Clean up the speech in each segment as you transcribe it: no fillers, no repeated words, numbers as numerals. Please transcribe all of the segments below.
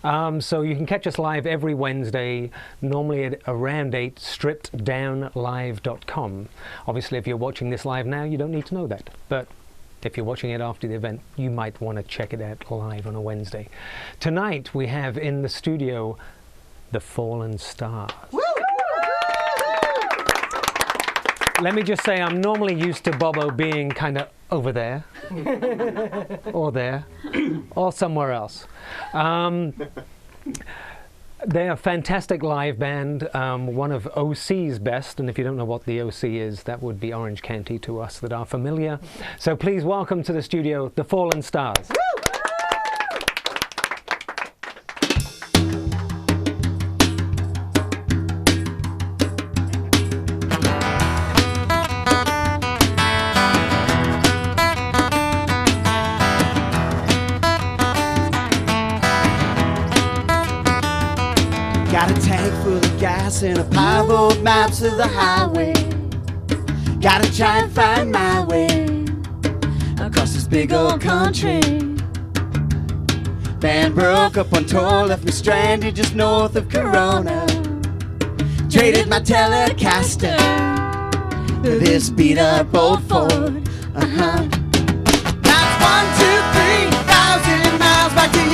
So you can catch us live every Wednesday, normally at around 8, strippeddownlive.com. Obviously, if you're watching this live now, you don't need to know that. But if you're watching it after the event, you might want to check it out live on a Wednesday. Tonight, we have in the studio the Fallen Stars. Woo! Let me just say, I'm normally used to Bobo being kind of over there, or there, or somewhere else. They're a fantastic live band, one of OC's best, and if you don't know what the OC is, that would be Orange County to us that are familiar. So please welcome to the studio, the Fallen Stars. Got a tank full of gas and a 5-volt maps of the highway. Gotta try and find my way across this big old country. Band broke up on tour, left me stranded just north of Corona. Traded my Telecaster for this beat up old Ford. That's 1, 2, 3,000 miles back to you.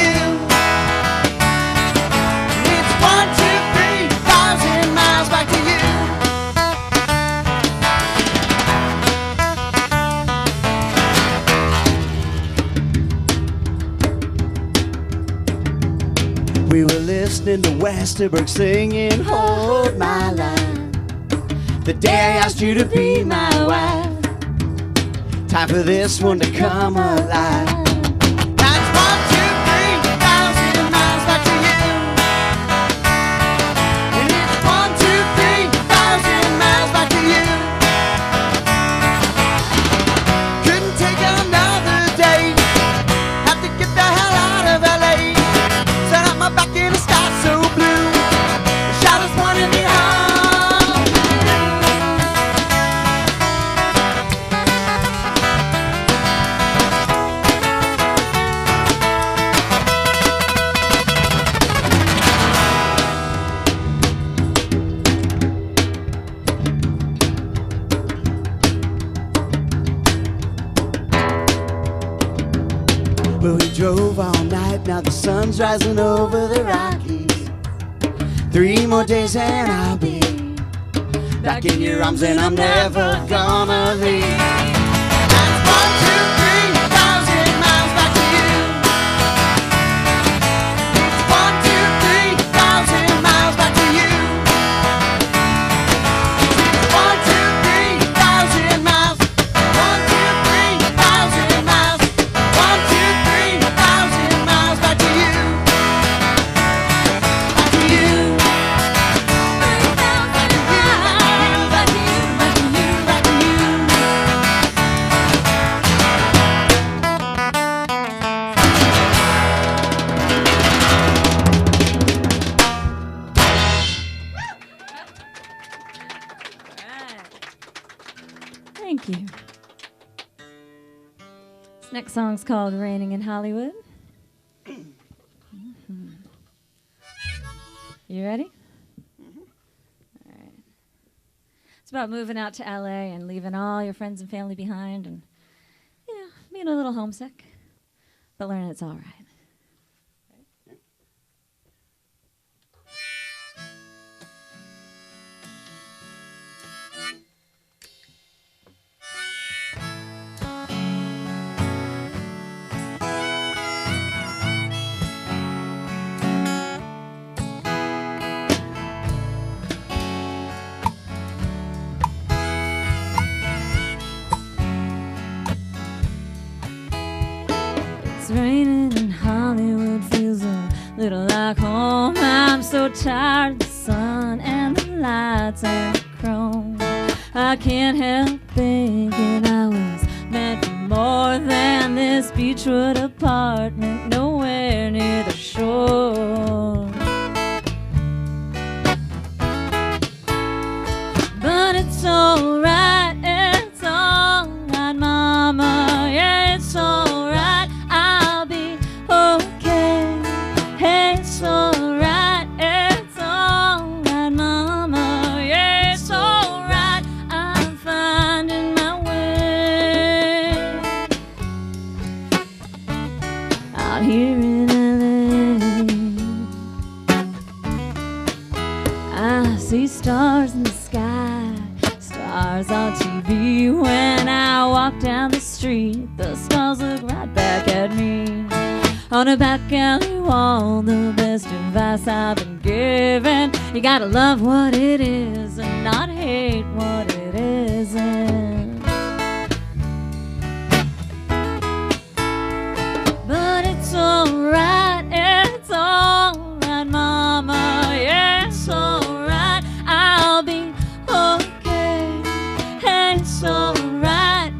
We were listening to Westerberg singing Hold My Line the day I asked you to be my wife. Time for this one to come alive. That's 1, 2, 3,000 miles back to you. And it's 1, 2, 3,000 miles back to you. Couldn't take another day. Have to get the hell out of LA. Set up my back in a sky so blue. The shadows pointing me home. Well, we drove all night, now the sun's rising over the Rockies. 3 more days and I'll be back in your arms and I'm never gonna leave. That's 1, 2, 3,000 miles back to you. It's 1, 2, 3,000 miles back to you. It's 1, 2, 3,000 miles. 1, 2, 3,000 miles. 1, 2, 3,000 miles back to you. Back to you. Thank you. This next song's called Raining in Hollywood. You ready? All right. It's about moving out to LA and leaving all your friends and family behind and, you know, being a little homesick, but learning it's all right. It's raining in Hollywood, feels a little like home. I'm so tired of the sun and the lights and the chrome. I can't help thinking I was meant for more than this beachwood apartment nowhere near the shore. But it's alright, mama, yeah, it's alright, I'll be okay. Hey, it's see when I walk down the street. The stars look right back at me. On a back alley wall, the best advice I've been given: you gotta love what it is and not hate what it isn't. But it's alright, mama, yeah, it's alright, I'll be okay. It's alright,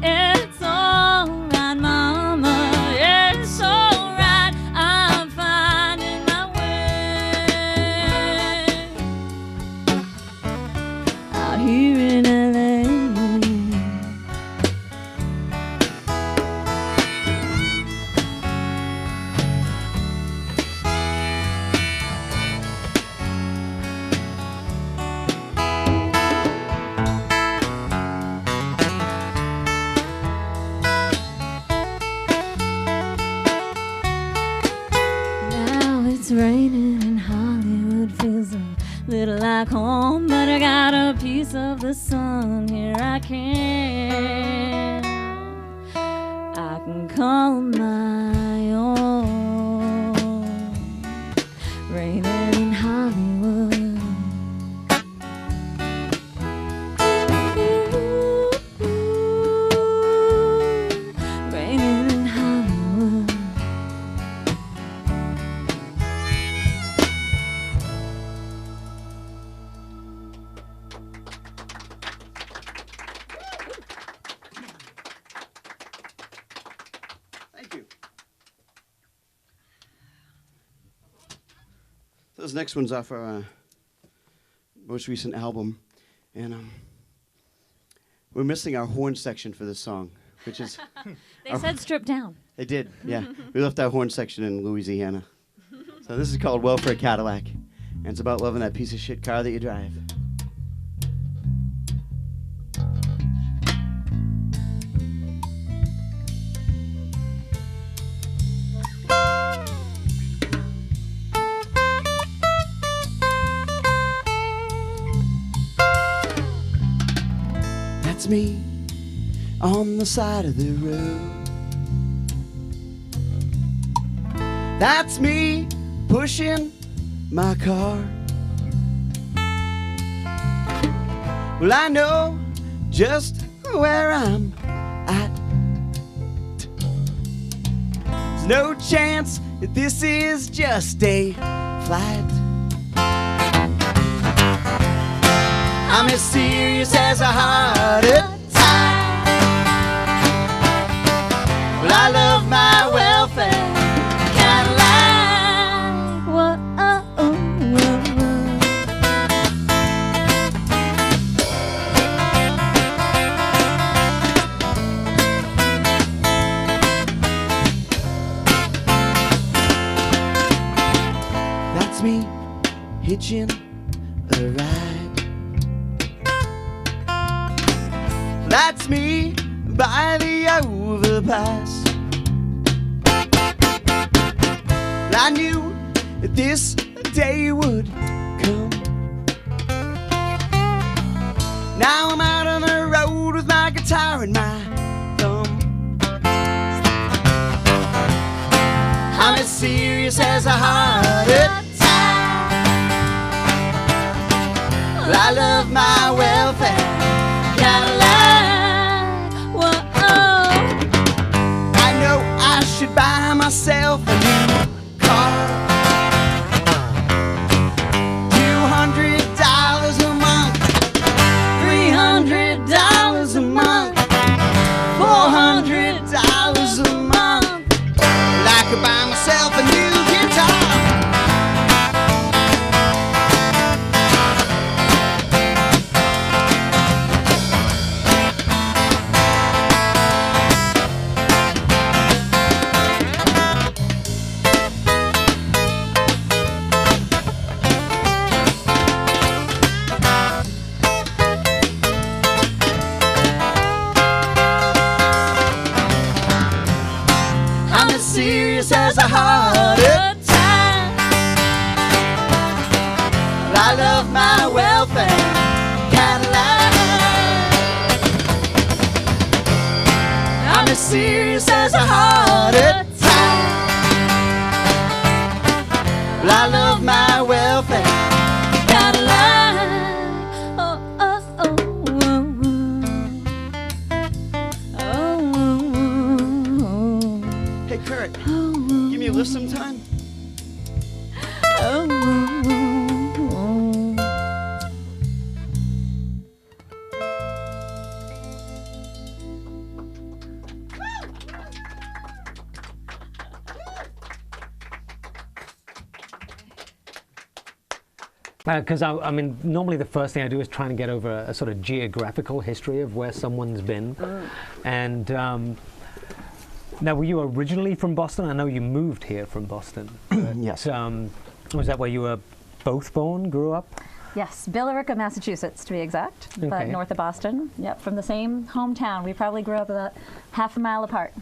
mama, yeah, it's alright, I'm finding my way. Out here in LA, it's raining and Hollywood feels a little like home, but I got a piece of the sun here I can call my own. Raining in Hollywood, raining in Hollywood. Thank you. Those next ones off our most recent album, and we're missing our horn section for this song, which is They said strip down. they did, yeah. We left our horn section in Louisiana. So this is called Welfare Cadillac, and it's about loving that piece of shit car that you drive. That's me on the side of the road. That's me pushing my car. Well, I know just where I'm at. There's no chance that this is just a flight. I'm as serious as a heart attack. Well, I love my welfare Cadillac. Whoa, oh, oh, whoa, whoa. That's me hitching a ride. That's me by the overpass. I knew that this day would come. Now I'm out on the road with my guitar in my thumb. I'm as serious as a heart attack. Well, I love my welfare Cadillac. I know I should buy myself a new car. $200 a month, $300 a month, $400 a month. Well, I could buy myself a new guitar. Serious as a heart attack. But I love my welfare Cadillac. serious as a heart attack. Well, I love my welfare. Gotta lie. Oh, oh, oh, oh, oh, oh. Hey, Kurt, give me a lift sometime. Oh, oh, oh. Because I mean, normally the first thing I do is try and get over a sort of geographical history of where someone's been. And now, were you originally from Boston? I know you moved here from Boston. Yes. Was that where you were both born, grew up? Yes, Billerica, Massachusetts, to be exact, but Okay. north of Boston. Yep, from the same hometown. We probably grew up about half a mile apart.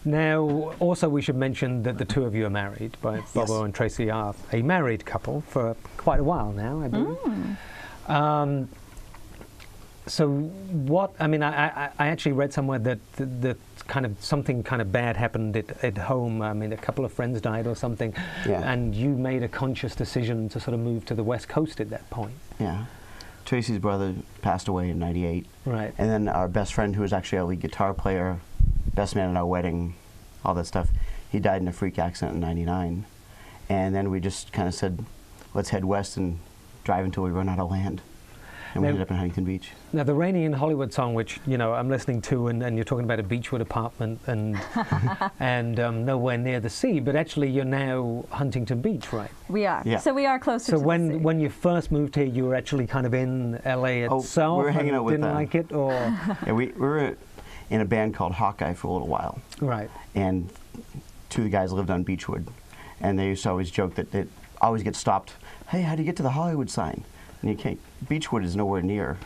Now, also we should mention that the two of you are married. Bobo and Tracy are a married couple for quite a while now, I believe. So what, I mean, I actually read somewhere that something kind of bad happened at home. I mean, a couple of friends died or something, and you made a conscious decision to sort of move to the West Coast at that point. Yeah. Tracy's brother passed away in '98. Right. And then our best friend, who was actually our lead guitar player, best man at our wedding, all that stuff, he died in a freak accident in '99. And then we just kind of said, let's head west and drive until we run out of land. And we ended up in Huntington Beach. Now, the Rainy in Hollywood song, which, you know, I'm listening to, and you're talking about a Beachwood apartment and nowhere near the sea, but actually you're now Huntington Beach, right? We are. Yeah. So we are closer to So the sea. when you first moved here, you were actually kind of in LA itself? we were hanging and out with didn't like it, or? Yeah, we were in a band called Hawkeye for a little while. Right. And two of the guys lived on Beachwood. And they used to always joke that it always gets stopped. Hey, how do you get to the Hollywood sign? And you can't, Beachwood is nowhere near.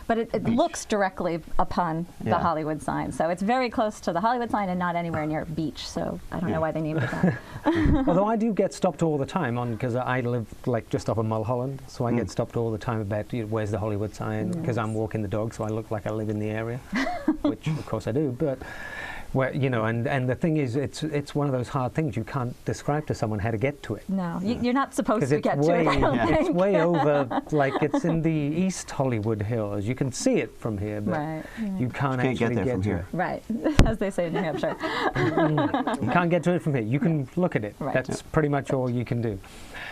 But it looks directly upon the Hollywood sign. So it's very close to the Hollywood sign and not anywhere near beach. So I don't know why they named it that. Although I do get stopped all the time because I live like just off of Mulholland, so I get stopped all the time about where's the Hollywood sign, because I'm walking the dog, so I look like I live in the area, which of course I do. But where, you know, and the thing is, it's one of those hard things you can't describe to someone how to get to it. No, you're not supposed Because to it's get to it, I don't it's think. way over, like it's in the East Hollywood Hills. You can see it from here, but Right. you can't Can't actually get there from to here. it. Right, as they say in New Hampshire. You can't get to it from here. You can look at it. Right. That's pretty much all you can do.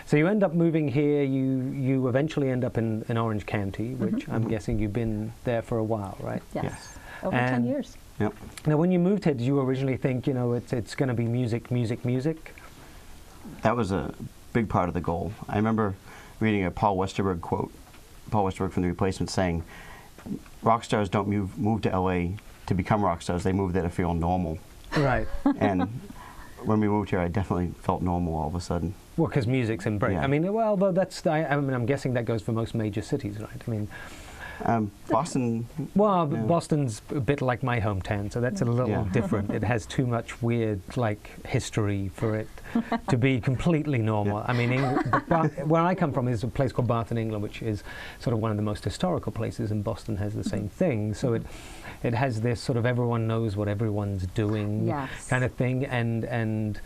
So you end up moving here. You eventually end up in Orange County, which I'm guessing you've been there for a while, right? Yes, over 10 And- years. Yep. Now, when you moved here, did you originally think, you know, it's going to be music? That was a big part of the goal. I remember reading a Paul Westerberg quote, Paul Westerberg from The Replacements, saying, rock stars don't move to LA to become rock stars, they move there to feel normal. Right. And when we moved here, I definitely felt normal all of a sudden. Well, because music's embraced. Yeah. I mean, well, but that's, I mean, I'm guessing that goes for most major cities, right? I mean, Boston. well, Yeah. Boston's a bit like my hometown, so that's a little different. It has too much weird, like, history for it to be completely normal. Yeah. I mean, where I come from is a place called Bath in England, which is sort of one of the most historical places, and Boston has the same thing. So it has this sort of everyone knows what everyone's doing kind of thing, and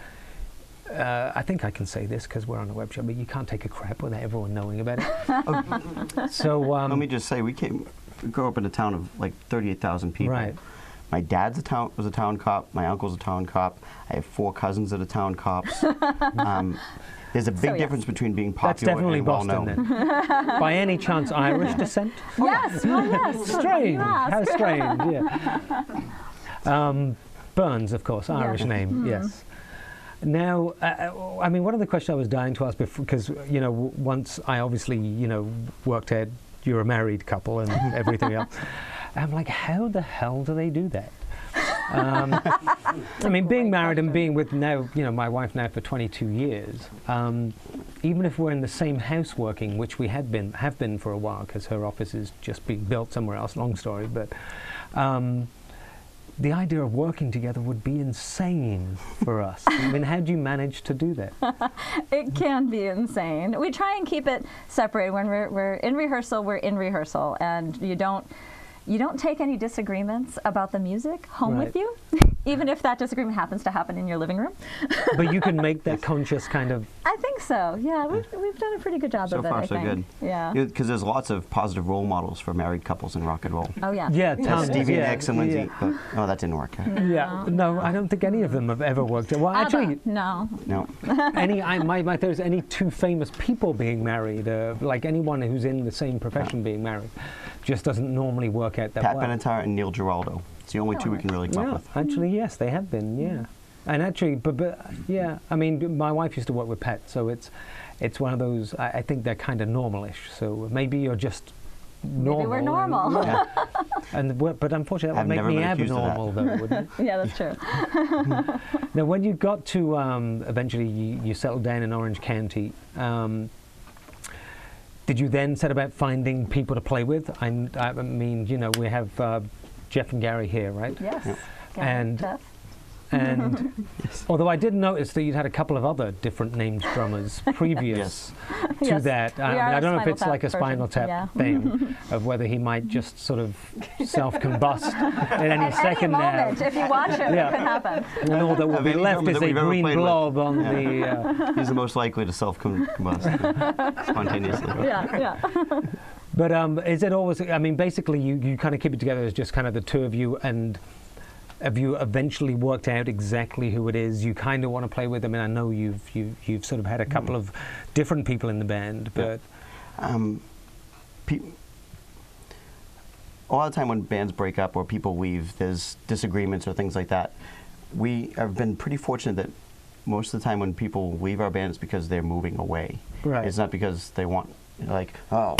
I think I can say this because we're on a web show, but you can't take a crap without everyone knowing about it. So Let me just say, we grew up in a town of like 38,000 people. Right. My dad's was a town cop. My uncle's a town cop. I have 4 cousins that are town cops. There's a big difference between being that's popular definitely and Boston well-known. then. By any chance, Irish descent? Yes, well, yes. Strange. Yes. How strange, yeah. Burns, of course, Irish name, yes. Now, I mean, one of the questions I was dying to ask before, because, you know, once I obviously, you know, worked out you're a married couple and everything else, I'm like, how the hell do they do that? I mean, being married and being with now, you know, my wife now for 22 years, even if we're in the same house working, which we have been for a while, because her office is just being built somewhere else, long story, but the idea of working together would be insane for us. I mean, how do you manage to do that? It can be insane. We try and keep it separated. When we're in rehearsal, and you don't take any disagreements about the music home with you. Even if that disagreement happens to happen in your living room. But you can make that conscious kind of... I think so, yeah. We've done a pretty good job So of it, far, I so think. good. Yeah. Because there's lots of positive role models for married couples in rock and roll. Oh, yeah. Yeah, tons. Stevie yeah, Nicks and Lindsay. yeah. But, oh, that didn't work. Yeah, no, I don't think any of them have ever worked. Well, actually, no. No. my theory is any two famous people being married, like anyone who's in the same profession being married, just doesn't normally work out that Pat well. Benatar and Neil Giraldo. It's the only two we can really come up with. Actually, yes, they have been, yeah. And actually, but yeah, I mean, my wife used to work with Pat, so it's one of those, I think they're kind of normal-ish, so maybe you're just normal. Maybe we're normal. But unfortunately, that would I've make never me been accused of that. abnormal, though, wouldn't it? Yeah, that's true. Now, when you got to, eventually, you settled down in Orange County, did you then set about finding people to play with? I mean, you know, we have Jeff and Gary here, right? Yes. Yeah. And Jeff. And although I did notice that you'd had a couple of other different named drummers previous to Yes. that. I We mean, are I a don't know if Spinal it's Tap like a Spinal version, Tap yeah. thing, of whether he might just sort of self-combust at any At second any now. moment, if you watch him, Yeah. it could happen. And all that will Of be any left drummer is that a we've ever green played with. blob on Yeah. the... He's the most likely to self-combust spontaneously. Yeah. But is it always, I mean, basically you kind of keep it together as just kind of the two of you, and have you eventually worked out exactly who it is you kind of want to play with? I mean, I know you've sort of had a couple of different people in the band, but... A lot of time when bands break up or people leave, there's disagreements or things like that. We have been pretty fortunate that most of the time when people leave our band, it's because they're moving away. Right. It's not because they want, like, oh,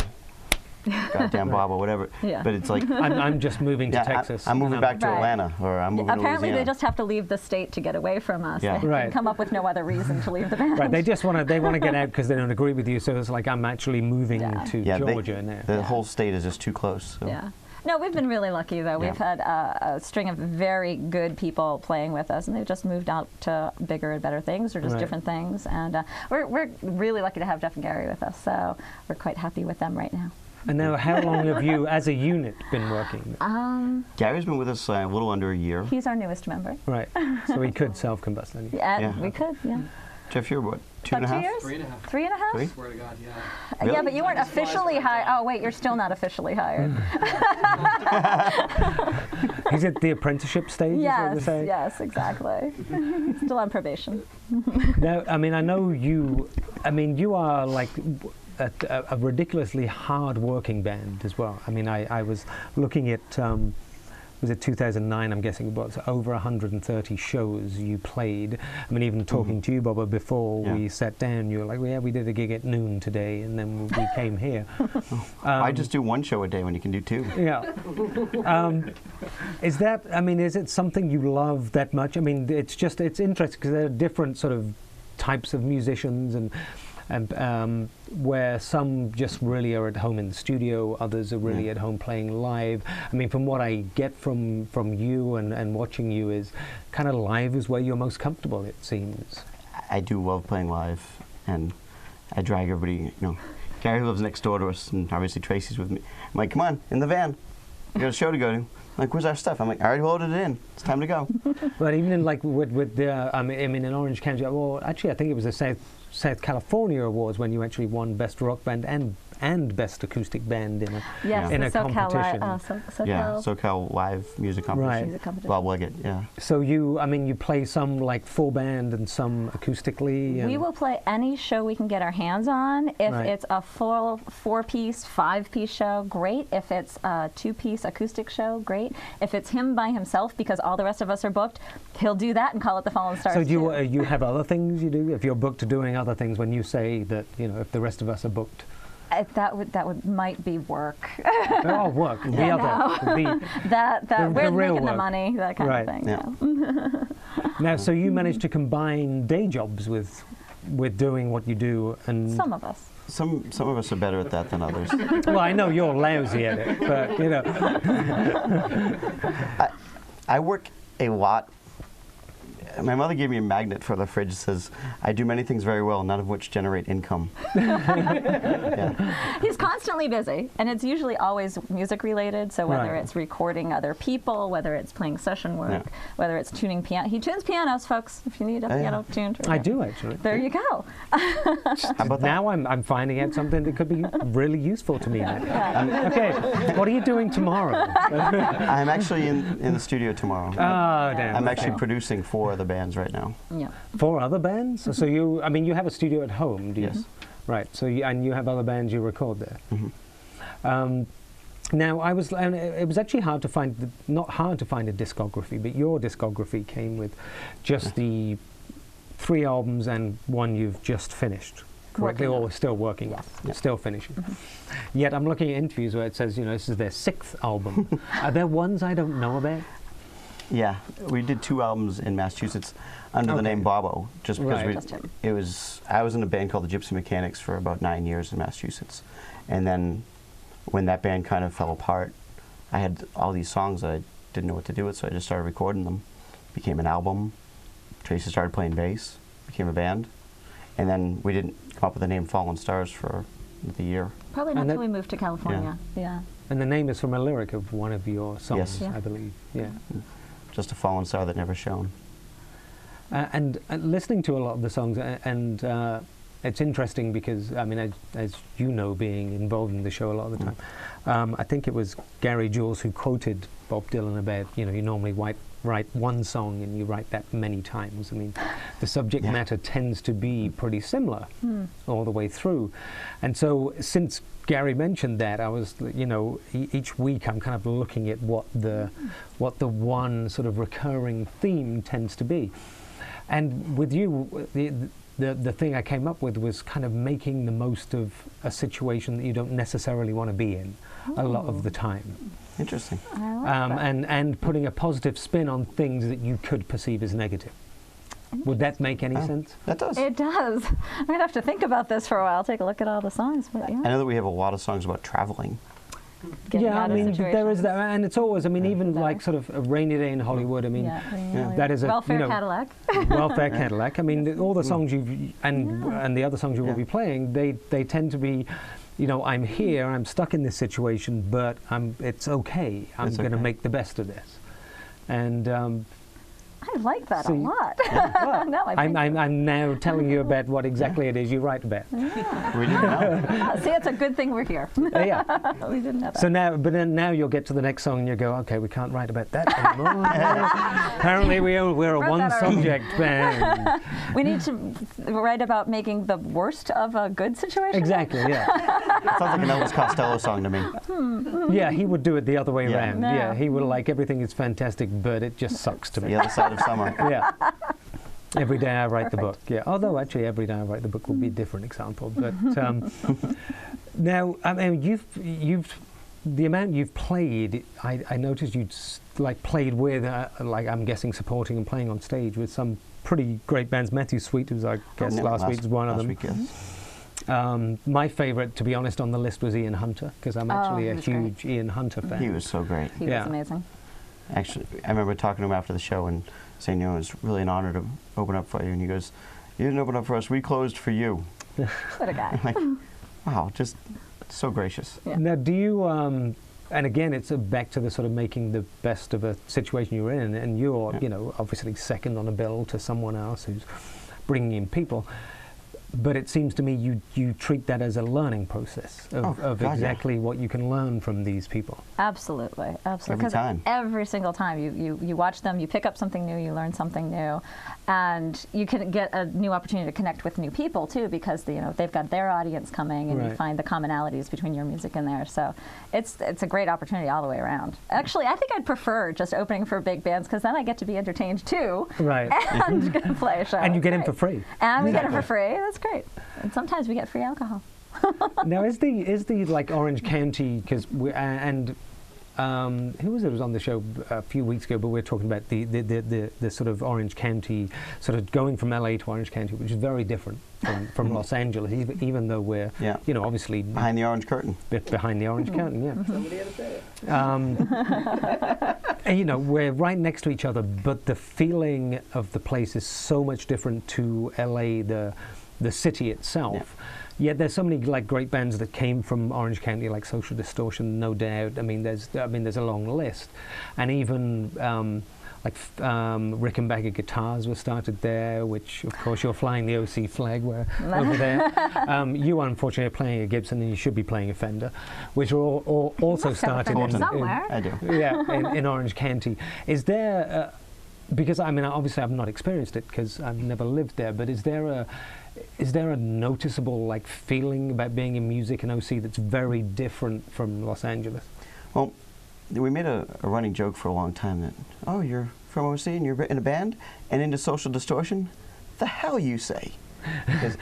goddamn Bob or whatever. Yeah. But it's like, I'm just moving to yeah, Texas. I'm moving back to Right. Atlanta, or I'm moving Apparently, to they Louisiana. just have to leave the state to get away from us. Yeah. They Right. can come up with no other reason to leave the band. Right, they just want to get out because they don't agree with you, so it's like I'm actually moving Yeah. to Yeah, Georgia now. the whole state is just too close. So. Yeah. No, we've been really lucky, though. Yeah. We've had a string of very good people playing with us, and they've just moved out to bigger and better things, or just Right. different things. And we're really lucky to have Jeff and Gary with us, so we're quite happy with them right now. And now, how long have you, as a unit, been working? Gary's been with us a little under a year. He's our newest member. Right, so he could self-combust then. And Yeah. we could, yeah. Jeff, you're what, two and a About 2 half? years? 3.5. 3.5? Three? Swear to God, yeah. Really? Yeah, but you weren't officially hired. Oh, wait, you're still not officially hired. Is it the apprenticeship stage? Is what you're saying? Yes, exactly. Still on probation. Now, I mean, I know you. I mean, you are like a ridiculously hard-working band as well. I mean, I was looking at. Was it 2009? I'm guessing it was over 130 shows you played. I mean, even talking to you, Bubba, before we sat down, you were like, well, "Yeah, we did a gig at noon today, and then we came here." I just do one show a day when you can do two. Yeah. Is that? I mean, is it something you love that much? I mean, it's interesting because there are different sort of types of musicians, and where some just really are at home in the studio, others are really at home playing live. I mean, from what I get from you and watching you, is kind of live is where you're most comfortable, it seems. I do love playing live, and I drag everybody, you know. Gary lives next door to us, and obviously Tracy's with me. I'm like, come on, in the van. We got a show to go to. I'm like, where's our stuff? I'm like, I already loaded it in. It's time to go. But even in like with the, I mean, in Orange County, well, actually, I think it was the South California Awards when you actually won Best Rock Band and Best Acoustic Band in a Yes, in the a SoCal, competition. Yeah, SoCal Live Music Competition. Right. Music competition. Bob Leggett, yeah. So you, I mean, you play some like full band and some acoustically. We will play any show we can get our hands on. If Right. it's a full 4-piece, 5-piece show, great. If it's a 2-piece acoustic show, great. If it's him by himself because all the rest of us are booked, he'll do that and call it the Fallen Stars. So do you, too. you have other things you do? If you're booked to doing other things, when you say that, you know, if the rest of us are booked. That might be work. Oh, work. The other. that The we're real making the work. money, that kind Right. of thing. Yeah. Now, so you manage to combine day jobs with doing what you do, and Some of us. Some of us are better at that than others. well, I know you're lousy at it, but you know. I work a lot My mother gave me a magnet for the fridge that says, "I do many things very well, none of which generate income." Yeah. He's constantly busy, and it's usually always music related. So whether Right. it's recording other people, whether it's playing session work, whether it's tuning piano. He tunes pianos, folks. If you need a piano tuned. I do actually. There you go. How about that? Now I'm finding out something that could be really useful to me. Okay, what are you doing tomorrow? I'm actually in the studio tomorrow. Oh, damn. I'm actually producing 4 other bands right now. Yeah. 4 other bands? So you, I mean, you have a studio at home, do you? Yes. Right. So and you have other bands you record there. Mm-hmm. Now and it was actually hard to find, not hard to find a discography, but your discography came with just the 3 albums and one you've just finished. Correctly, or still working on, still finishing. Yet I'm looking at interviews where it says, you know, this is their 6th album. Are there ones I don't know about? Yeah, we did 2 albums in Massachusetts under the name Bobo, just because I was in a band called the Gypsy Mechanics for about 9 years in Massachusetts, and then when that band kind of fell apart, I had all these songs that I didn't know what to do with, so I just started recording them. Became an album. Tracy started playing bass, became a band, and then we didn't come up with the name Fallen Stars for the year. Probably not until we moved to California. Yeah. And the name is from a lyric of one of your songs, Yes. I believe. Yeah. Just a fallen star that never shone. And listening to a lot of the songs, and it's interesting because, I mean, as you know, being involved in the show a lot of the time, I think it was Gary Jules who quoted Bob Dylan about, you know, you normally write one song and you write that many times. I mean, the subject matter tends to be pretty similar all the way through. And so since Gary mentioned that, I was, you know, each week I'm kind of looking at what the one sort of recurring theme tends to be. And with you, the thing I came up with was kind of making the most of a situation that you don't necessarily want to be in a lot of the time. Interesting. I like that. And putting a positive spin on things that you could perceive as negative. Would that make any sense? That does. It does. I'm going to have to think about this for a while, take a look at all the songs. But yeah. I know that we have a lot of songs about traveling. Getting Yeah, I out of mean, there is situations. that, and it's always, I mean, even like sort of a rainy day in Hollywood, I mean, that is a, Welfare you know, Cadillac. Welfare Cadillac. I mean, all the songs and the other songs you will be playing, they tend to be, you know, I'm here, I'm stuck in this situation, but it's okay. I'm going to make the best of this. And I like that so a lot. well, No, I'm now telling you about what exactly it is you write about. We didn't know. See, it's a good thing we're here. Yeah. We didn't know that. So now you'll get to the next song and you go, okay, we can't write about that anymore. Apparently we're a Wrote that one-subject band. We need to write about making the worst of a good situation. Exactly, yeah. Sounds like an Elvis Costello song to me. Yeah, he would do it the other way Yeah. around. No. Yeah, he would like, everything is fantastic, but it just sucks to me. The other side of summer. Yeah. Every day I write the book. Yeah. Although actually every day I write the book will be a different example. But now, I mean, you've the amount you've played. I noticed you'd like played with like I'm guessing supporting and playing on stage with some pretty great bands. Matthew Sweet, who's I guess last week was one of them. Week, yes. My favorite, to be honest, on the list was Ian Hunter, because I'm actually a huge Ian Hunter fan. He was so great. He was amazing. Actually, I remember talking to him after the show and saying, you know, it's really an honor to open up for you. And he goes, you didn't open up for us, we closed for you. What a guy. Like, wow, just so gracious. Yeah. Now, do you, and again, it's back to the sort of making the best of a situation you're in, and you're, you know, obviously second on a bill to someone else who's bringing in people. But it seems to me you treat that as a learning process of God, exactly what you can learn from these people. Absolutely, absolutely. Every time. Every single time you watch them, you pick up something new, you learn something new, and you can get a new opportunity to connect with new people too, because they've got their audience coming, and you find the commonalities between your music and theirs. So it's a great opportunity all the way around. Actually, I think I'd prefer just opening for big bands, because then I get to be entertained too, Right. and get to play a show. And you get in Great. for free. And we get it for free. That's great. And sometimes we get free alcohol. Now, is the like Orange County, because who was it? Was on the show a few weeks ago, but we were talking about the sort of Orange County, sort of going from LA to Orange County, which is very different from Los Angeles, even though we're, you know, obviously behind the orange curtain. Behind the orange curtain, yeah. Somebody had to say it. And, you know, we're right next to each other, but the feeling of the place is so much different to LA, the city itself. Yeah. Yet there's so many like great bands that came from Orange County, like Social Distortion, no doubt. I mean, there's a long list, and even Rickenbacker Guitars was started there, which of course you're flying the OC flag over there. You unfortunately are playing a Gibson, and you should be playing a Fender, which are all also started in Orange County. Is there? Because I mean, obviously I've not experienced it because I've never lived there. But is there a noticeable like feeling about being in music in OC that's very different from Los Angeles? Well, we made a running joke for a long time that, oh, you're from OC and you're in a band and into Social Distortion? The hell you say? Because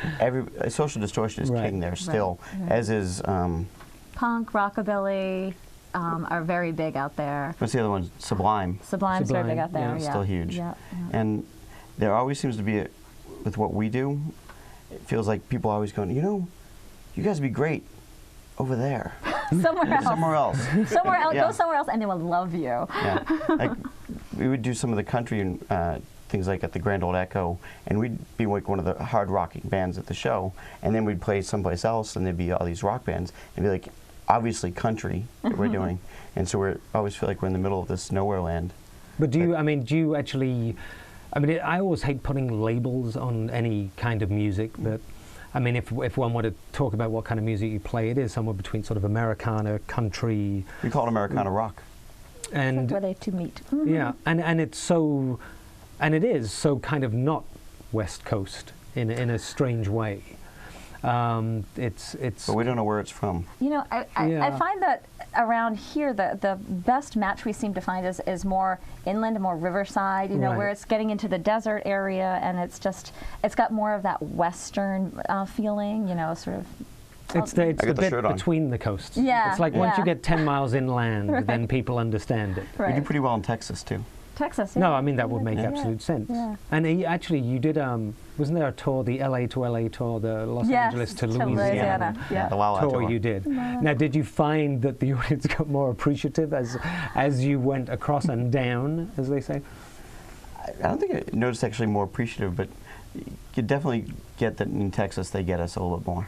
Social Distortion is king there still, as is punk, rockabilly. Are very big out there. What's the other one? Sublime's very big out there. Still huge. And there always seems to be, with what we do, it feels like people are always going, you know, you guys would be great over there. Somewhere else. Somewhere else. Somewhere else. Go somewhere else and they will love you. Yeah. Like, we would do some of the country and things like at the Grand Old Echo, and we'd be like one of the hard rocking bands at the show, and then we'd play someplace else and there'd be all these rock bands, and be like, obviously country that we're doing, and so we always feel like we're in the middle of this nowhere land. But do you actually? I mean, I always hate putting labels on any kind of music, but I mean, if one were to talk about what kind of music you play, it is somewhere between sort of Americana, country. We call it Americana rock. And where they two meet. Yeah, and it's so, and it is so kind of not West Coast in a strange way. It's. But we don't know where it's from. You know, I find that around here, the best match we seem to find is more inland, more riverside. You know, where it's getting into the desert area, and it's got more of that western feeling. You know, sort of. It's the bit between the coasts. Yeah, it's like once you get 10 miles inland, then people understand it. We do pretty well in Texas too. Texas. No, I mean that would make absolute sense. Yeah. And actually, you did. Wasn't there a tour, the LA to LA tour, the Los Angeles to Louisiana the tour? You did. Now, did you find that the audience got more appreciative as you went across and down, as they say? I don't think I noticed actually more appreciative, but you definitely get that in Texas they get us a little bit more.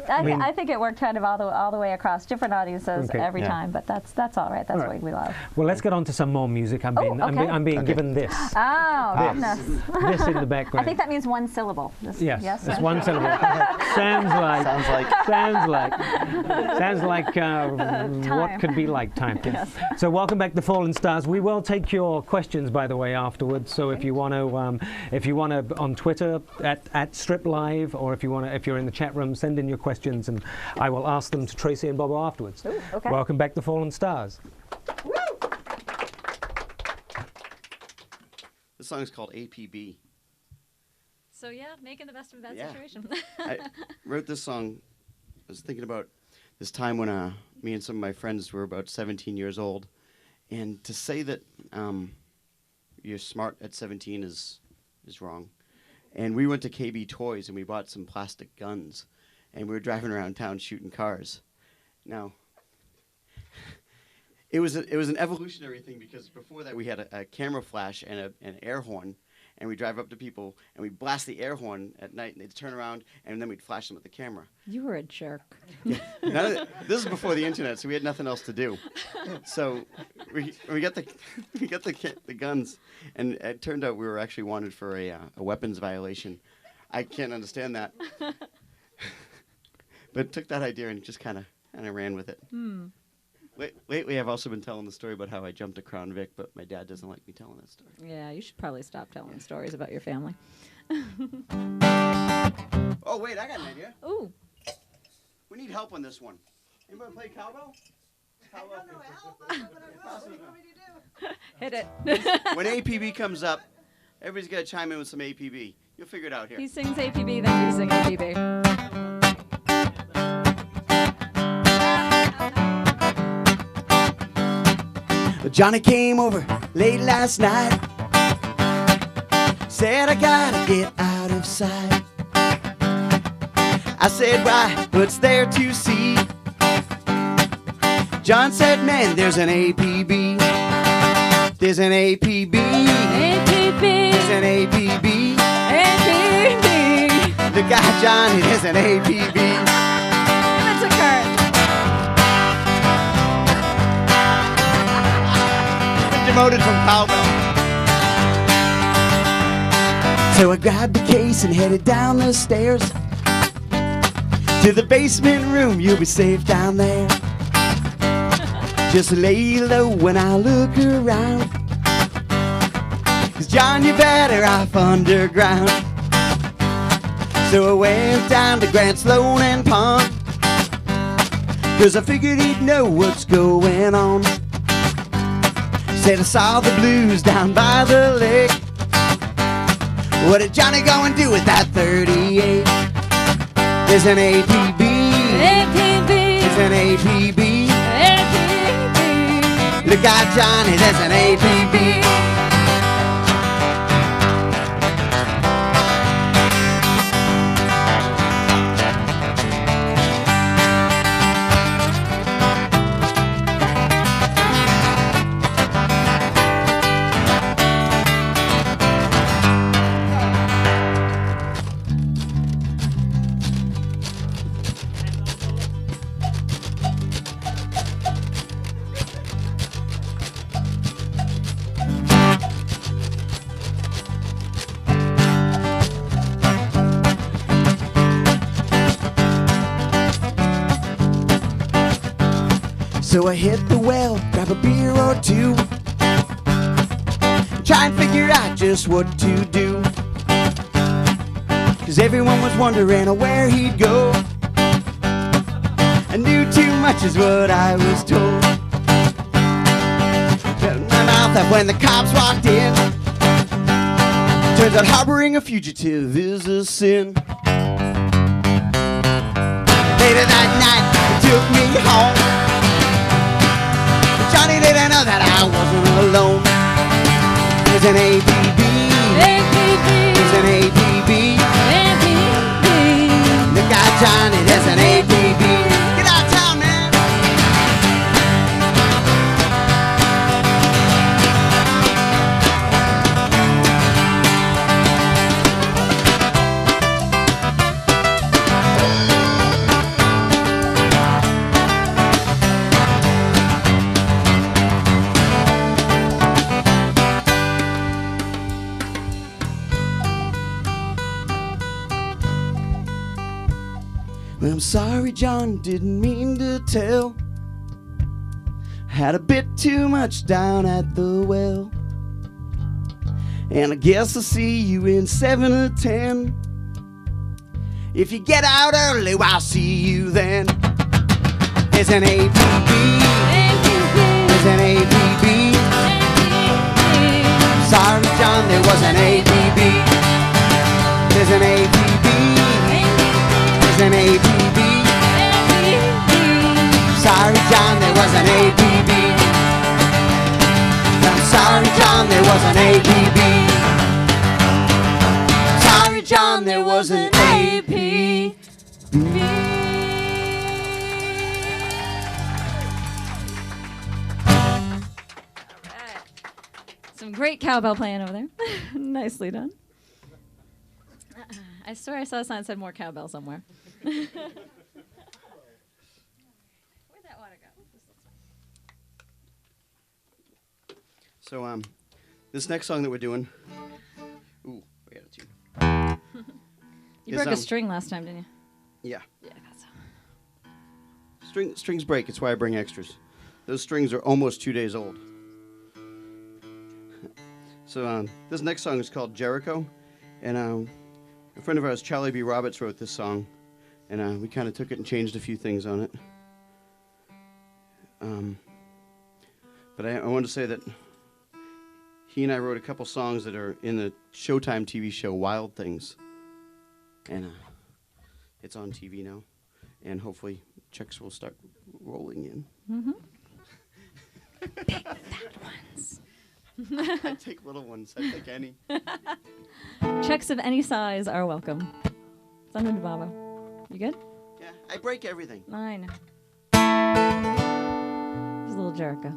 I think it worked kind of all the way across, different audiences every time, but that's all right. That's what we love. Well, let's get on to some more music. I'm being given this. Oh, goodness. This in the background. I think that means one syllable. Yes, it's one syllable. Sounds like what could be like time. Yes. So welcome back to Fallen Stars. We will take your questions, by the way, afterwards. So if you want to, on Twitter at Strip Live, or if you're in the chat room, send in your questions, and I will ask them to Tracy and Bobo afterwards. Ooh, okay. Welcome back to Fallen Stars. Woo! This song is called APB. So yeah, making the best of a bad situation. I wrote this song. I was thinking about this time when me and some of my friends were about 17 years old, and to say that you're smart at 17 is wrong. And we went to KB Toys and we bought some plastic guns, and we were driving around town shooting cars. Now, it was an evolutionary thing, because before that we had a camera flash and an air horn, and we'd drive up to people and we'd blast the air horn at night, and they'd turn around, and then we'd flash them with the camera. You were a jerk. Yeah. This is before the internet, so we had nothing else to do. So we got the guns, and it turned out we were actually wanted for a weapons violation. I can't understand that. But took that idea and just kind of ran with it. Lately, I've also been telling the story about how I jumped a Crown Vic, but my dad doesn't like me telling that story. Yeah, you should probably stop telling stories about your family. Oh, wait, I got an idea. Ooh. We need help on this one. Anybody play cowbell? I don't know help. What do you want me to do? Hit it. When APB comes up, everybody's got to chime in with some APB. You'll figure it out here. He sings APB, then you sing APB. Johnny came over late last night, said I gotta get out of sight. I said, why? What's there to see? John said, man, there's an APB. There's an APB. APB. There's an APB. APB. The guy Johnny, there's an APB. That's a Curt. Demoted from cowbell. So I grabbed the case and headed down the stairs to the basement room. You'll be safe down there. Just lay low when I look around, 'cause John, you're better off underground. So I went down to Grand Sloan and Pond, 'cause I figured he'd know what's going on. Said I saw the blues down by the lake. What did Johnny go and do with that 38? There's an APB. APB. There's an APB. APB. Look out, Johnny, there's an APB. So I hit the well, grab a beer or two, try and figure out just what to do. 'Cause everyone was wondering where he'd go. I knew too much is what I was told. Shut my mouth up when the cops walked in. Turns out harboring a fugitive is a sin. Later that night, they took me home. Johnny didn't know that I wasn't alone. There's an APB. APB. There's an APB. APB. Look out, Johnny, there's an APB. Get out of town, man. I'm sorry, John, didn't mean to tell. Had a bit too much down at the well. And I guess I'll see you in 7 or 10. If you get out early, well, I'll see you then. There's an APB. There's an APB. Sorry, John, there was an APB. There's an APB. There's an APB. Sorry, John, there was an APB. I'm sorry, John, there was an APB. Sorry, John, there was an APB. Some great cowbell playing over there. Nicely done. I swear I saw a sign that said more cowbell somewhere. Where'd that water go? So this next song that we're doing, ooh, we got a tune. You broke a string last time, didn't you? Yeah. Yeah, I thought so. Strings break. It's why I bring extras. Those strings are almost 2 days old. So this next song is called Jericho, and a friend of ours, Charlie B. Roberts, wrote this song, and we kind of took it and changed a few things on it. But I wanted to say that he and I wrote a couple songs that are in the Showtime TV show Wild Things, and it's on TV now, and hopefully checks will start rolling in. Mm-hmm. Big fat one. I take little ones. I take any. Checks of any size are welcome. Send them to Baba. You good? Yeah, I break everything. I know. He's a little Jericho.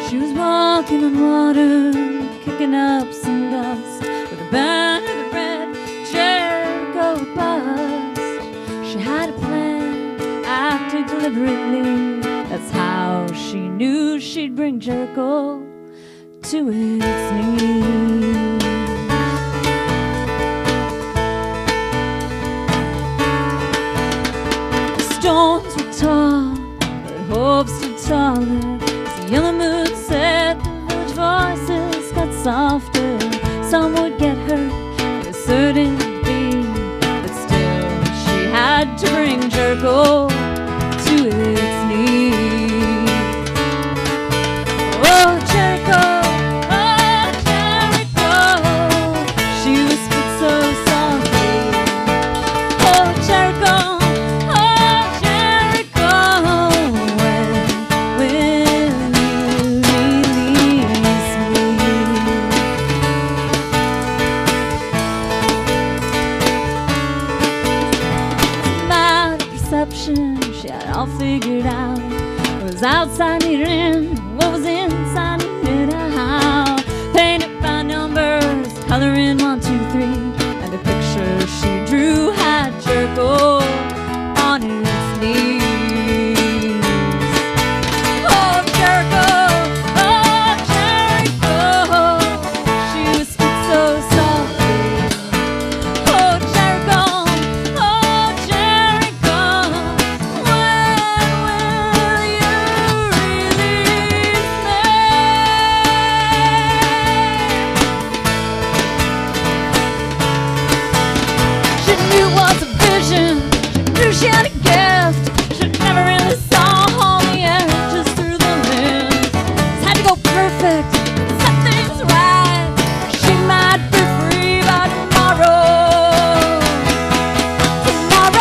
She was walking on water, kicking up some dust, with a band of the red Jericho bust. She had a plan, acted deliberately. That's how she knew she'd bring Jericho to its knees. The storms were tall, but hopes stood taller. As the yellow moon set, the village voices got softer. Some would get hurt, with a certain being, but still she had to bring Jericho to its knees. Oh, Jericho, she whispered so softly. Oh, Jericho, when will you release me? My perception, she had all figured out. What was outside needed in, what was inside needed out. Painted by numbers, coloring 1, 2, 3, and the picture she drew had Jericho on its knees. Oh, Jericho, she whispered so softly. Oh, Jericho, when will you release me? She knew it was a vision, she knew she had a gift. She never really saw all the edges through the lens. Just had to go perfect, set things right. She might be free by tomorrow night.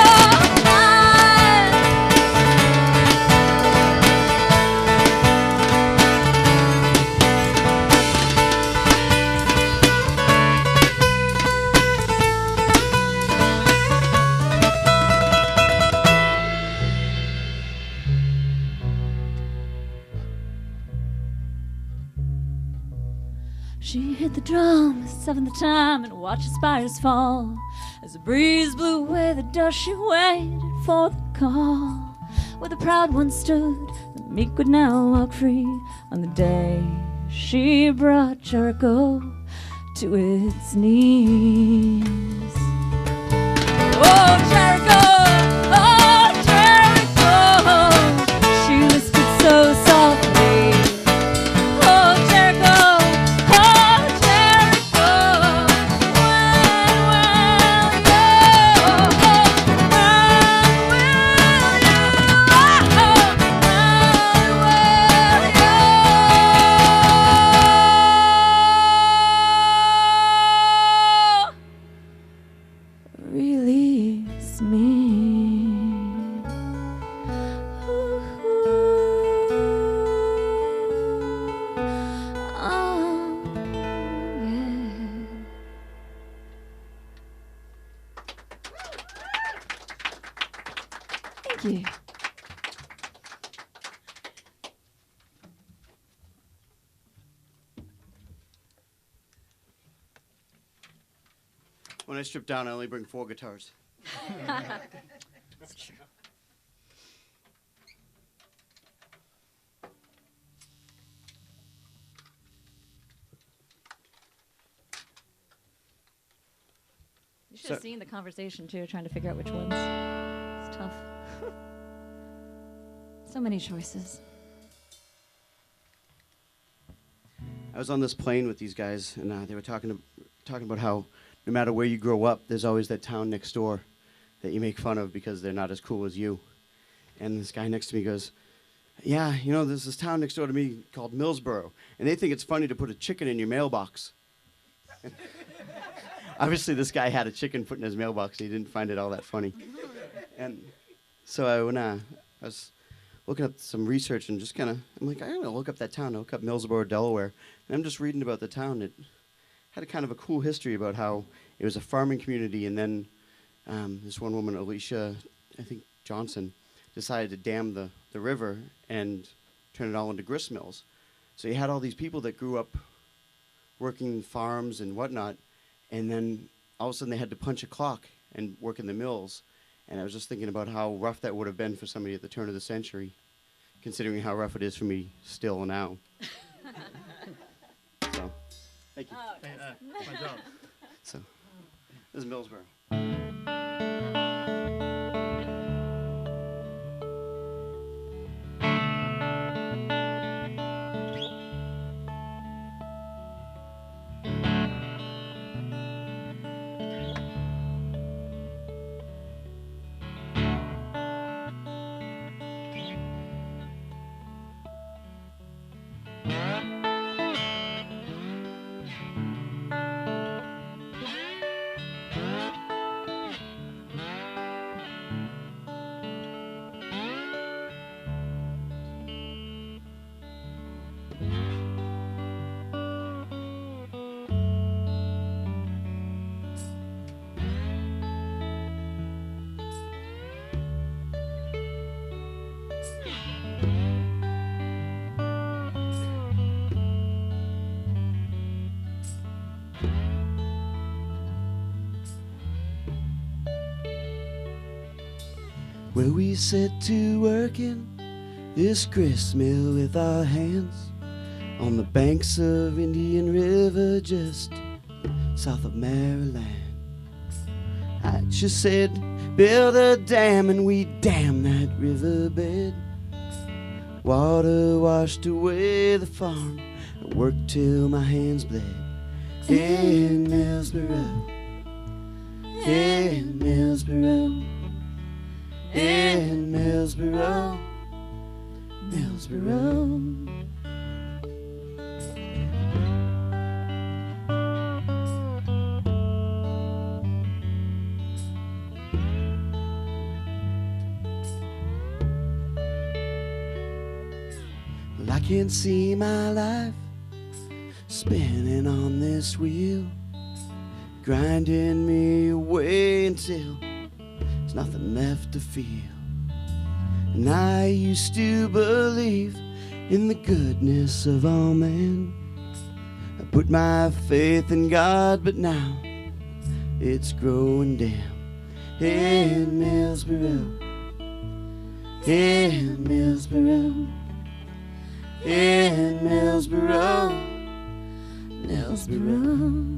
She hit the drum the 7th time and watched the spires fall. As the breeze blew away the dust, she waited for the call. Where the proud one stood, the meek would now walk free. On the day she brought Jericho to its knees. Oh, Jericho, she whispered so softly. Oh, Jericho, when release me. Oh, yeah. Thank you. When I strip down, I only bring 4 guitars. That's true. You should have seen the conversation too, trying to figure out which ones. It's tough. So many choices. I was on this plane with these guys, and they were talking about how no matter where you grow up, there's always that town next door that you make fun of because they're not as cool as you. And this guy next to me goes, yeah, you know, there's this town next door to me called Millsboro, and they think it's funny to put a chicken in your mailbox. Obviously, this guy had a chicken put in his mailbox, and he didn't find it all that funny. And so when I was looking up some research and just kind of, I'm like, I'm going to look up that town. I look up Millsboro, Delaware. And I'm just reading about the town. It had a kind of a cool history about how it was a farming community. And then this one woman, Alicia, I think Johnson, decided to dam the river and turn it all into grist mills. So you had all these people that grew up working farms and whatnot. And then all of a sudden they had to punch a clock and work in the mills. And I was just thinking about how rough that would have been for somebody at the turn of the century, considering how rough it is for me still now. So, thank you. Oh, My job. So, this is Millsboro. Where we set to work in this grist mill with our hands on the banks of Indian River just south of Maryland. I just said, build a dam and we dam that riverbed. Water washed away the farm. I worked till my hands bled. In Millsboro, in Millsboro, in Millsboro, Millsboro. Well, I can see my life spinning on this wheel, grinding me away until there's nothing left to feel. And I used to believe in the goodness of all men. I put my faith in God, but now it's growing dim. In Millsboro, in Millsboro, in Millsboro, Millsboro.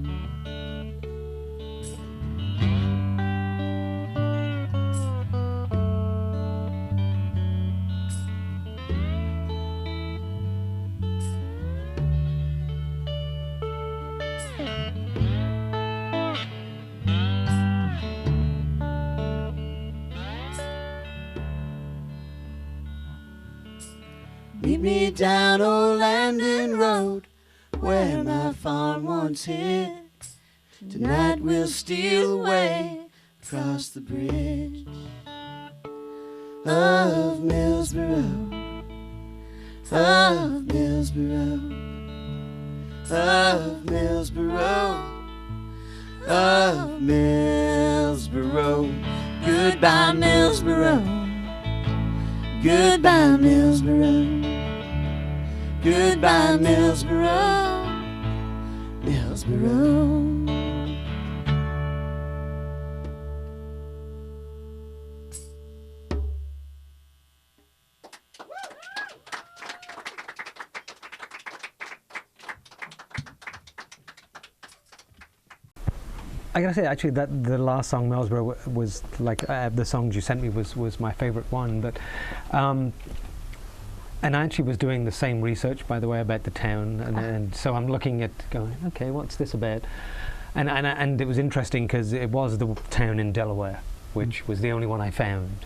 Meet me down Old Landing Road, where my farm once hid. Tonight we'll steal away across the bridge of Millsboro, of Millsboro, of Millsboro, of Millsboro. Goodbye, Millsboro. Goodbye, Millsboro. Goodbye, Millsboro, Millsboro. I gotta say, actually, that the last song, Millsboro, was like the songs you sent me was my favorite one. But and I actually was doing the same research, by the way, about the town, and so I'm looking at going, okay, what's this about? And it was interesting because it was the town in Delaware, which was the only one I found,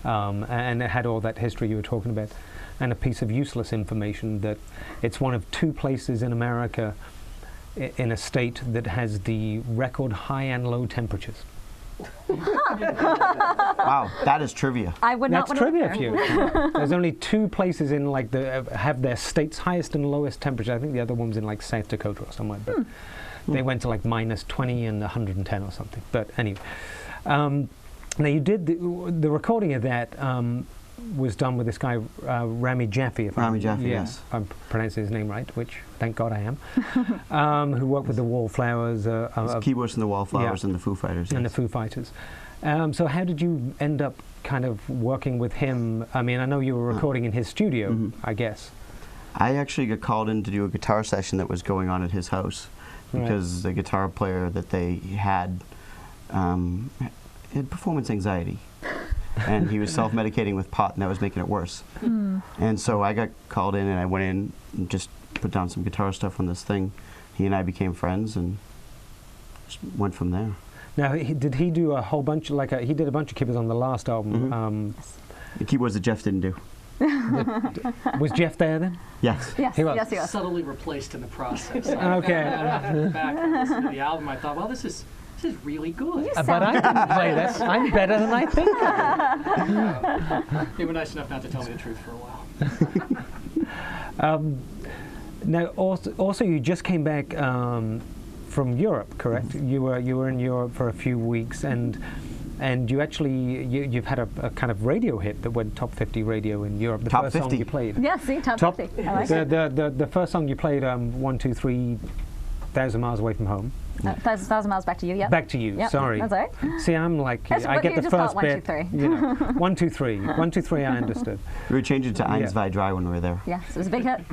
and it had all that history you were talking about, and a piece of useless information that it's one of 2 places in America in a state that has the record high and low temperatures. Wow, Wow, that is trivia. I would not That's want to trivia live for there. you. There's only 2 places in like have their state's highest and lowest temperature. I think the other one's in like South Dakota or somewhere, but they went to like -20 and 110 or something. But anyway, now you did the recording of that. Was done with this guy Rami Jaffe. Yes. I'm pronouncing his name right, which thank God I am. Who worked with the Wallflowers, keyboards and the Wallflowers, and the Foo Fighters. And the Foo Fighters. So how did you end up kind of working with him? I mean, I know you were recording in his studio, I guess. I actually got called in to do a guitar session that was going on at his house because the guitar player that they had performance anxiety. And he was self-medicating with pot, and that was making it worse. And so I got called in, and I went in and just put down some guitar stuff on this thing. He and I became friends, and just went from there. Now, did he do a whole bunch, he did a bunch of keyboards on the last album? The keyboards that Jeff didn't do. Was Jeff there then? Yes. Yes, He was. yes, he was. Subtly replaced in the process. Okay. Back and listened to the album, I thought, well, this is really good. But I didn't play this. I'm better than I think. You were nice enough not to tell me the truth for a while. Now, also, you just came back from Europe, correct? You were in Europe for a few weeks, and you actually you've had a kind of radio hit that went top 50 radio in Europe. The Top first 50. song you played. Yeah, see, top 50. I like it. The first song you played, 1, 2, 3, 1,000 miles away from home. 1,000 miles back to you, yep. Back to you. Yep, Sorry. that's all right. See, I'm like That's I what get you the just first call it, bit. 1, 2, 3. You know, 1, 2, 3. 1, 2, 3. I understood. We were changing to Eins, Zwei, Drei when we were there. Yes, it was a big hit.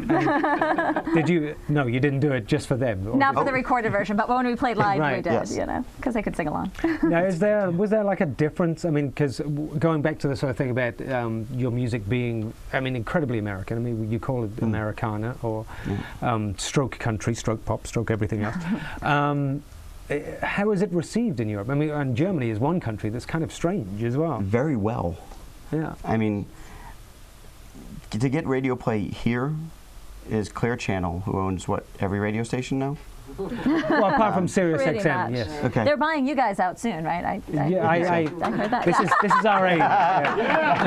Did you? No, you didn't do it just for them. or Not did for the recorded version, but when we played live, we Right, did, yes. you know, because they could sing along. Now, was there like a difference? I mean, because going back to the sort of thing about your music being, I mean, incredibly American. I mean, you call it Americana or stroke country, stroke pop, stroke everything else. How is it received in Europe? I mean, and Germany is one country that's kind of strange as well. Very well. Yeah. I mean, to get radio play here is Clear Channel, who owns every radio station now. Well, apart from Sirius Pretty XM, much. yes. Okay. They're buying you guys out soon, right? I heard that. This is our aim. Yeah.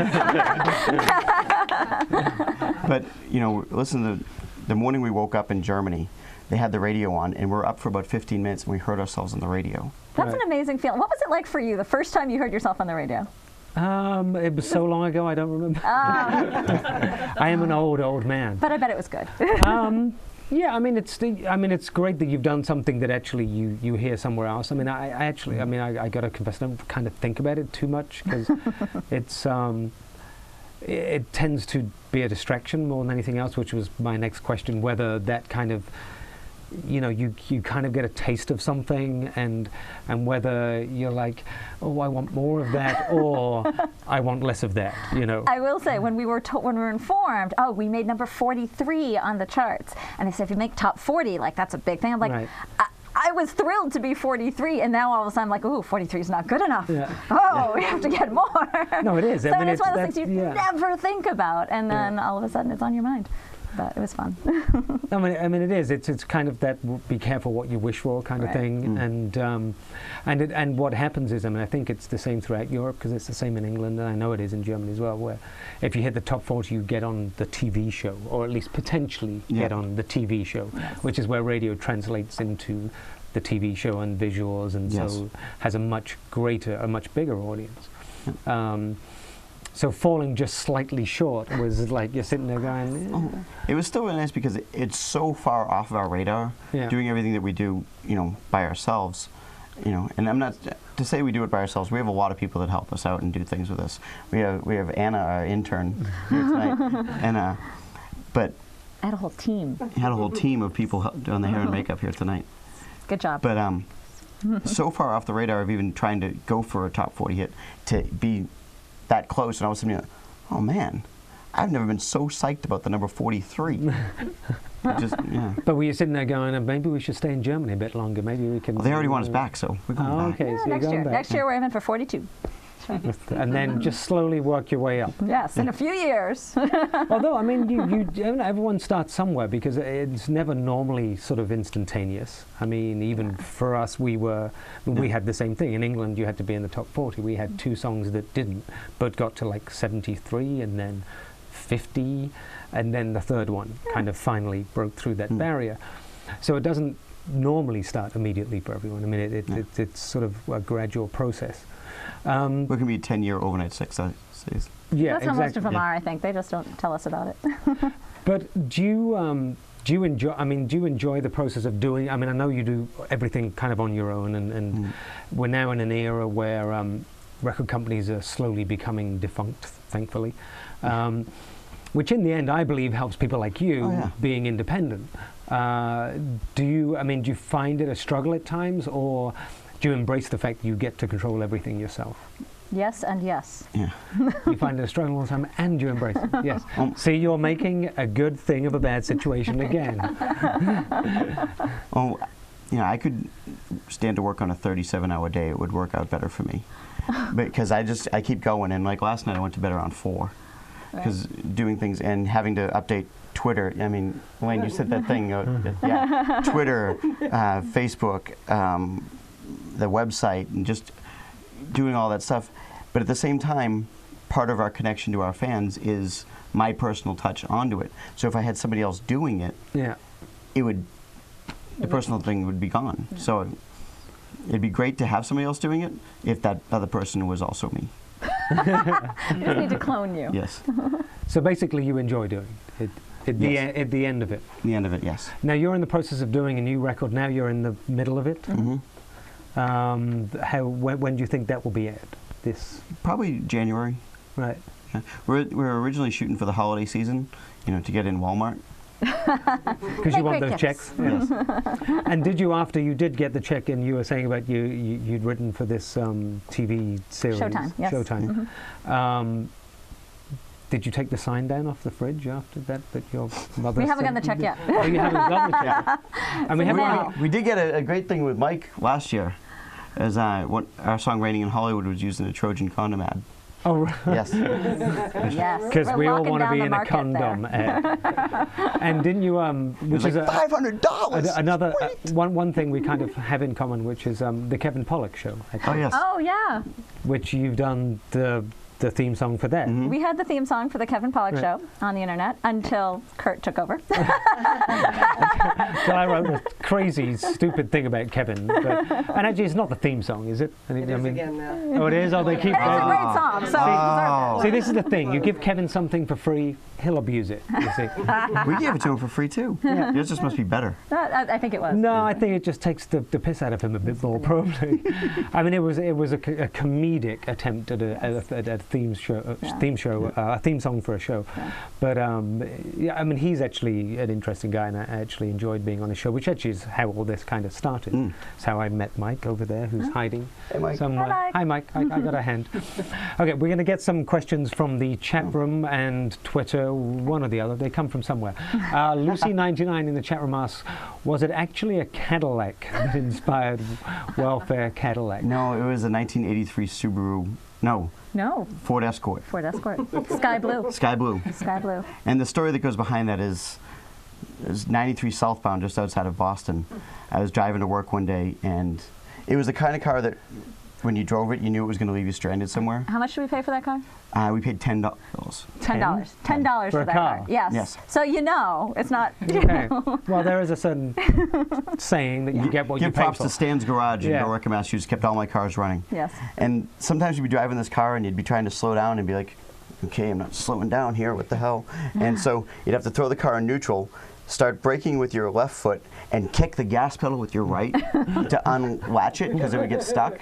But you know, listen to the morning we woke up in Germany. They had the radio on, and we're up for about 15 minutes, and we heard ourselves on the radio. That's an amazing feeling. What was it like for you the first time you heard yourself on the radio? It was so long ago, I don't remember. I am an old man. But I bet it was good. Yeah, I mean, it's great that you've done something that actually you hear somewhere else. I mean, I got to confess, I don't kind of think about it too much because it tends to be a distraction more than anything else, which was my next question, whether that kind of, you know, you kind of get a taste of something and whether you're like, oh, I want more of that or I want less of that, you know. I will say, when we were informed, oh, we made number 43 on the charts, and they said if you make top 40, like that's a big thing. I'm like, Right. I was thrilled to be 43, and now all of a sudden I'm like, ooh, 43 is not good enough. Yeah. Oh, we have to get more. No, it is. So I mean, it's one of those things you yeah. never think about, and then all of a sudden it's on your mind. But it was fun. I mean, it is. It's kind of that be careful what you wish for kind of thing, and what happens is, I mean, I think it's the same throughout Europe because it's the same in England, and I know it is in Germany as well. Where if you hit the top 40, you get on the TV show, or at least potentially get on the TV show, which is where radio translates into the TV show and visuals, and so has a much bigger audience. So falling just slightly short was like you're sitting there going. It was still really nice because it's so far off of our radar. Doing everything that we do, you know, by ourselves, you know. And I'm not to say we do it by ourselves. We have a lot of people that help us out and do things with us. We have Anna, our intern, here tonight, and but I had a whole team. Had a whole team of people doing the hair and makeup here tonight. Good job. But so far off the radar of even trying to go for a top 40 hit to be that close, and all of a sudden you're like, oh man, I've never been so psyched about the number 43. But were you sitting there going, maybe we should stay in Germany a bit longer, maybe we can... Well, they already want us back, so we're going back. Okay, so next you're going year. back. Next year we're aiming for 42. and then just slowly work your way up. Yes, in a few years. Although, I mean, everyone starts somewhere, because it's never normally sort of instantaneous. I mean, even for us, we had the same thing. In England, you had to be in the top 40. We had 2 songs that didn't, but got to like 73 and then 50, and then the 3rd one kind of finally broke through that barrier. So it doesn't normally start immediately for everyone. I mean, it's sort of a gradual process. We can be 10-year overnight successes. Yeah, that's how most of them are. I think they just don't tell us about it. But do you enjoy? I mean, do you enjoy the process of doing? I mean, I know you do everything kind of on your own, and we're now in an era where record companies are slowly becoming defunct, thankfully. Which in the end, I believe, helps people like you being independent. Do you find it a struggle at times, or do you embrace the fact you get to control everything yourself? Yes and yes. Yeah. You find it a struggle all the time, and you embrace it. Yes. See, you're making a good thing of a bad situation again. Oh, I could stand to work on a 37-hour day. It would work out better for me, because I keep going. And like last night, I went to bed around 4. Because doing things and having to update Twitter. I mean, when you said that thing, Twitter, Facebook, the website, and just doing all that stuff. But at the same time, part of our connection to our fans is my personal touch onto it. So if I had somebody else doing it, the personal thing would be gone. Yeah. So it'd be great to have somebody else doing it if that other person was also me. You just need to clone you. Yes. So basically, you enjoy doing it at the end of it. The end of it, yes. Now you're in the process of doing a new record. Now you're in the middle of it. When do you think that will be out? Probably January. Right. Yeah. We're originally shooting for the holiday season, to get in Walmart. Because you want those checks. Yes. And did you, after you did get the check, and you were saying about you'd written for this TV series, Showtime. Yes. Showtime. Did you take the sign down off the fridge after that your mother? We haven't gotten the check yet. Oh, you haven't gotten the check. I mean, we did get a great thing with Mike last year, as what our Songwriting in Hollywood was using a Trojan condom ad. Oh, right. Yes. Yes. Because we all want to be in a condom ad. And didn't you, which is $500. Another one thing we kind of have in common, which is the Kevin Pollak show. Oh, yes. Oh, yeah. Which you've done the theme song for that. We had the theme song for the Kevin Pollak show on the internet until Curt took over. So I wrote a crazy, stupid thing about Kevin. And actually, it's not the theme song, is it? It is again now. Oh, it is? Oh, they keep... It's a great song, so See, this is the thing. You give Kevin something for free, he'll abuse it, you see. We gave it to him for free, too. Yeah. Yours just must be better. I think it was. No, I think it just takes the piss out of him a bit more, probably. I mean, it was a comedic attempt at a theme song for a show. Yeah. But I mean, he's actually an interesting guy, and I actually enjoyed being on his show, which actually is how all this kind of started. It's how I met Mike over there, who's hiding. Hey, Mike. Hi, Mike. I got a hand. Okay, we're going to get some questions from the chat room and Twitter, one or the other. They come from somewhere. Lucy99 in the chat room asks, was it actually a Cadillac that inspired Welfare Cadillac? No, it was a 1983 Subaru. No. Ford Escort. Ford Escort. Sky blue. Sky blue. Sky blue. And the story that goes behind that is 93 southbound, just outside of Boston. I was driving to work one day, and it was the kind of car that when you drove it, you knew it was going to leave you stranded somewhere. How much did we pay for that car? We paid $10. $10 for that car. Yes. So it's not. Okay. Well, there is a certain saying that you get what you pay for. Give props to Stan's Garage in Billerica, Massachusetts. Kept all my cars running. Yes. And sometimes you'd be driving this car and you'd be trying to slow down and be like, okay, I'm not slowing down here. What the hell? And so you'd have to throw the car in neutral, start braking with your left foot, and kick the gas pedal with your right to unlatch it because it would get stuck.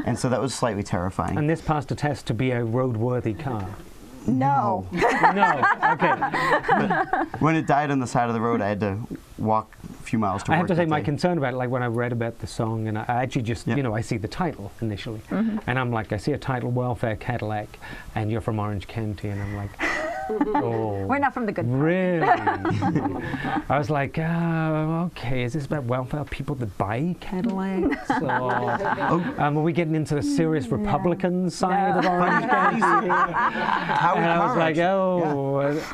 And so that was slightly terrifying. And this passed a test to be a roadworthy car. No. No. Okay. But when it died on the side of the road, I had to walk a few miles to work. I have to say, my concern about it, like when I read about the song, and I actually just, I see the title initially, and I'm like, I see a title, Welfare Cadillac, and you're from Orange County, and I'm like, Oh, We're not from the good part. really? I was like, okay, is this about welfare people that buy Cadillacs? Or are we getting into the serious Republican side of Orange County? And I was like,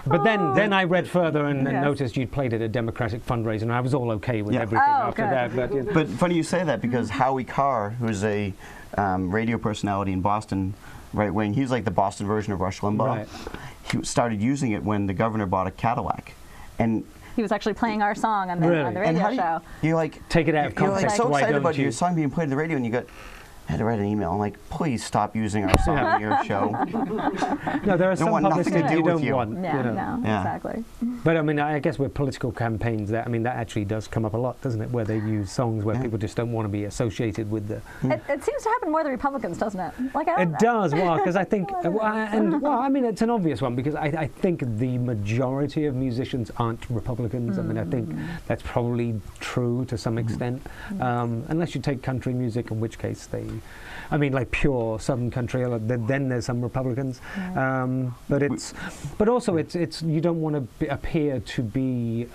But then I read further and noticed you'd played at a Democratic fundraiser, and I was all okay with everything after that. But funny you say that, because Howie Carr, who's a radio personality in Boston, right wing, he's like the Boston version of Rush Limbaugh. Right. He started using it when the governor bought a Cadillac, and He was actually playing our song on the, on the radio show. You like take it out of context. You're like so why excited don't about you? your song being played on the radio, and you got. I had to write an email. I'm like, please stop using our song on your show. No, there are some publicists you don't want. Yeah, you know. Exactly. But I mean, I guess with political campaigns, that actually does come up a lot, doesn't it? Where they use songs where people just don't want to be associated with the. It seems to happen more to Republicans, doesn't it? Like it does, well, because I think, I mean, it's an obvious one, because I think the majority of musicians aren't Republicans. I mean, I think that's probably true to some extent, unless you take country music, in which case they. I mean, like pure Southern country. Then there's some Republicans, but also it's you don't want to appear to be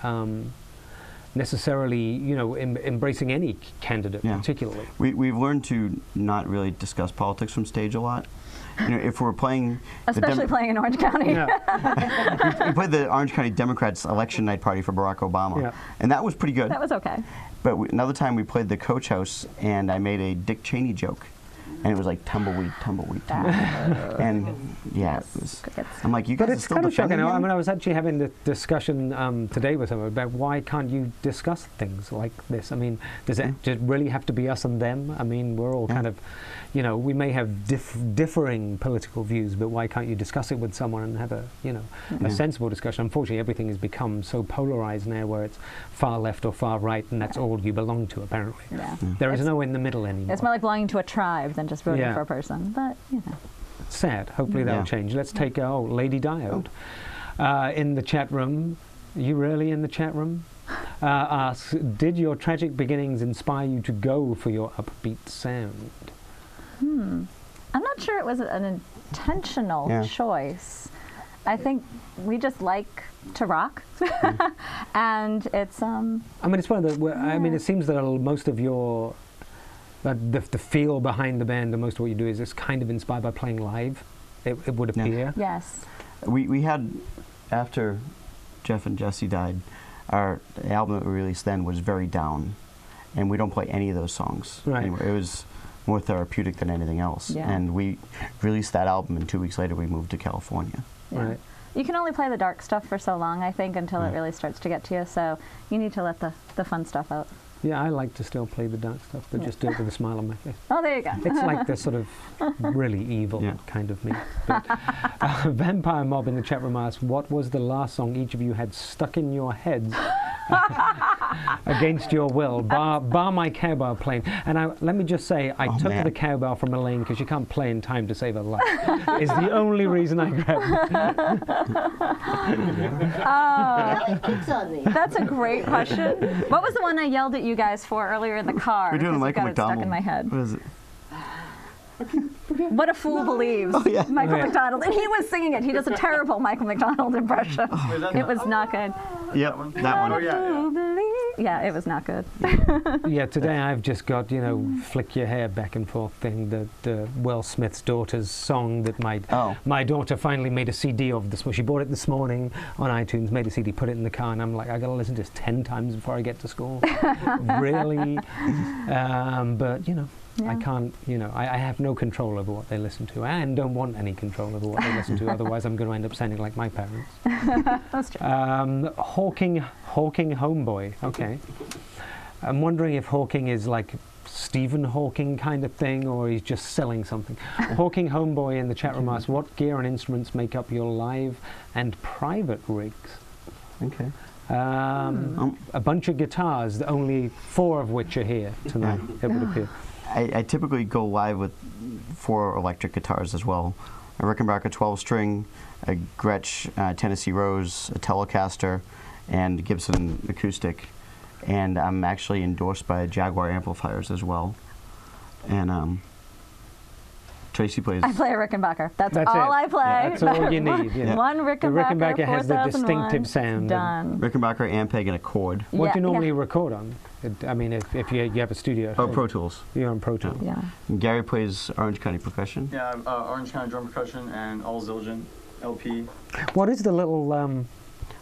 necessarily, you know, embracing any candidate particularly. We've learned to not really discuss politics from stage a lot. You know, if we're playing, especially playing in Orange County. we played the Orange County Democrats election night party for Barack Obama, and that was pretty good. That was okay. But another time we played the Coach House, and I made a Dick Cheney joke. And it was like tumbleweed, tumbleweed, tumbleweed. And it was, I'm like, you guys but are it's still kind of shocking. defending him? I mean, I was actually having the discussion today with someone about why can't you discuss things like this? I mean, does it really have to be us and them? I mean, we're all kind of, you know, we may have differing political views, but why can't you discuss it with someone and have a, you know, a sensible discussion? Unfortunately, everything has become so polarized now, where it's far left or far right, and that's all you belong to, apparently. There is no in the middle anymore. It's more like belonging to a tribe than just voting for a person, but you know. Sad. Hopefully that'll change. Let's take Lady Diode in the chat room. You really in the chat room? Asks, did your tragic beginnings inspire you to go for your upbeat sound? I'm not sure it was an intentional choice. I think we just like to rock, and it's. I mean, it's one of the. I mean, it seems that most of your. The feel behind the band and most of what you do is kind of inspired by playing live, it would appear. Yes. We had, after Jeff and Jesse died, our album that we released then was very down, and we don't play any of those songs anymore. It was more therapeutic than anything else. And we released that album, and 2 weeks later we moved to California. Right. You can only play the dark stuff for so long, I think, until it really starts to get to you, so you need to let the fun stuff out. Yeah, I like to still play the dark stuff, but just do it with a smile on my face. Oh, there you go. It's like the sort of really evil kind of me. But, Vampire Mob in the chat room asks, what was the last song each of you had stuck in your heads against your will, bar my cowbell playing? And let me just say, I took the cowbell from Elaine, because you can't play in time to save her life. Is the only reason I grabbed it. That's a great question. What was the one I yelled at you guys for earlier in the car? We're doing Michael McDonald. Stuck in my head. What is it? What a Fool Believes. Michael McDonald. And he was singing it. He does a terrible Michael McDonald impression. It was not good. Yep, that one. Yeah, it was not good. Yeah, today I've just got, you know, flick your hair back and forth thing, the Will Smith's daughter's song that my daughter finally made a CD of this. Well, she bought it this morning on iTunes, made a CD, put it in the car, and I'm like, I got to listen to this 10 times before I get to school. Really? But, you know, I can't, you know, I have no control over what they listen to, and don't want any control over what they listen to, otherwise I'm going to end up sounding like my parents. That's true. Hawking Homeboy, okay. I'm wondering if Hawking is like Stephen Hawking kind of thing, or he's just selling something. Hawking Homeboy in the chat room asks, what gear and instruments make up your live and private rigs? Okay. A bunch of guitars, only 4 of which are here tonight, it would appear. I typically go live with 4 electric guitars as well. A Rickenbacker 12-string, a Gretsch Tennessee Rose, a Telecaster, and Gibson acoustic. And I'm actually endorsed by Jaguar amplifiers as well. And Tracy plays. I play a Rickenbacker. That's all it. I play. Yeah, that's all you need. Yeah. One The Rickenbacker, Rickenbacker has the 4001, distinctive sound. Done. Rickenbacker, Ampeg, and a chord. What do you Yeah, normally yeah. record on? I mean, if you have a studio at Oh, home. Pro Tools. You're on Pro Tools. Yeah. And Gary plays Orange County percussion. Yeah, Orange County drum percussion and all Zildjian LP. What is the little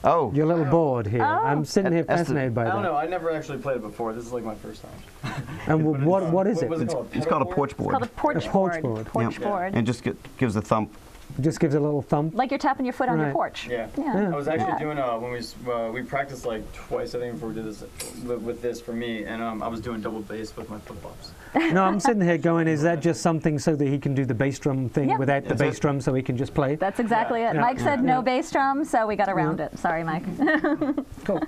Oh, your little board here? Oh. I'm sitting here That's the- fascinated by I don't that. know. I never actually played it before. This is like my first time. And what is it? What's it it's, called? it's called a Pedal porch It's called a board. porch, A porch board. board. Porch Yep. board. And just gives a thump. Just gives a little thump. Like you're tapping your foot on your Right. porch. Yeah. Yeah. I was actually Yeah. doing when we practiced like twice I think before we did this with this for me, and I was doing double bass with my flip flops. No, I'm sitting here going, is that just something so that he can do the bass drum thing Yeah. without the That's bass it. drum so he can just play? That's exactly it. Yeah. Mike said Yeah. no bass drum, so we got around it. Sorry, Mike. Cool.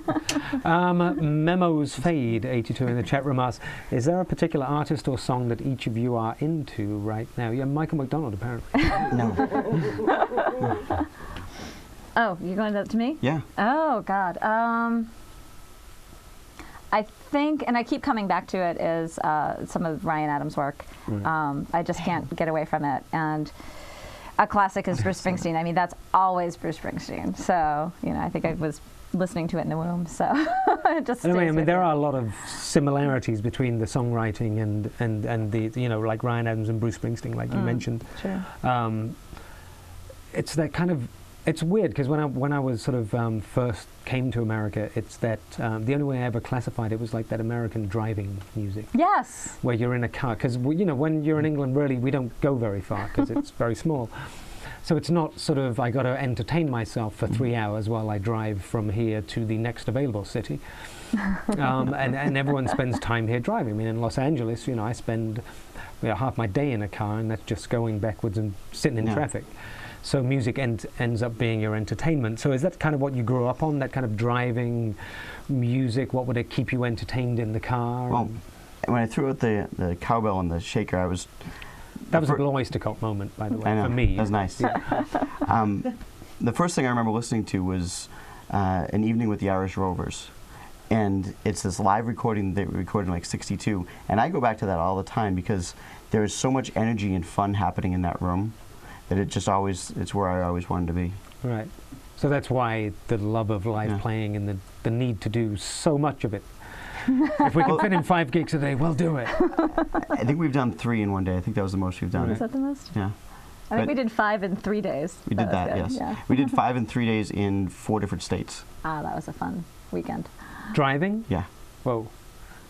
Memos Fade 82 in the chat room asks, is there a particular artist or song that each of you are into right now? Yeah, Michael McDonald apparently. No. Oh, you're going to me? Yeah. Oh, God. I think, and I keep coming back to it, is some of Ryan Adams' work. I just can't get away from it. And a classic is Bruce Springsteen. I mean, that's always Bruce Springsteen. So, I think I was listening to it in the womb. So it just Anyway, I stays mean, with there me. are a lot of similarities between the songwriting and the, like Ryan Adams and Bruce Springsteen, like you mentioned. True. It's that kind of, it's weird because when I was sort of first came to America, it's that the only way I ever classified it was like that American driving music, Yes. where you're in a car, because when you're in England, really we don't go very far because it's very small. So it's not sort of I got to entertain myself for 3 hours while I drive from here to the next available city, and everyone spends time here driving. I mean, in Los Angeles, I spend half my day in a car, and that's just going backwards and sitting in traffic. So music ends up being your entertainment. So is that kind of what you grew up on, that kind of driving music? What would it keep you entertained in the car? Well, when I threw out the cowbell and the shaker, I was... That was a little oyster cult moment, by the way, I know, for me. that was nice. The first thing I remember listening to was An Evening with the Irish Rovers. And it's this live recording they recorded in like '62. And I go back to that all the time because there is so much energy and fun happening in that room that it's where I always wanted to be. Right. So that's why the love of live playing and the need to do so much of it. If we can fit in 5 gigs a day, we'll do it. I think we've done 3 in one day. I think that was the most we've done. Is that the most? Yeah. I think we did 5 in 3 days. We did that, was good. yes. Yeah. We did 5 in 3 days in 4 different states. Ah, that was a fun weekend. Driving? Yeah. Whoa.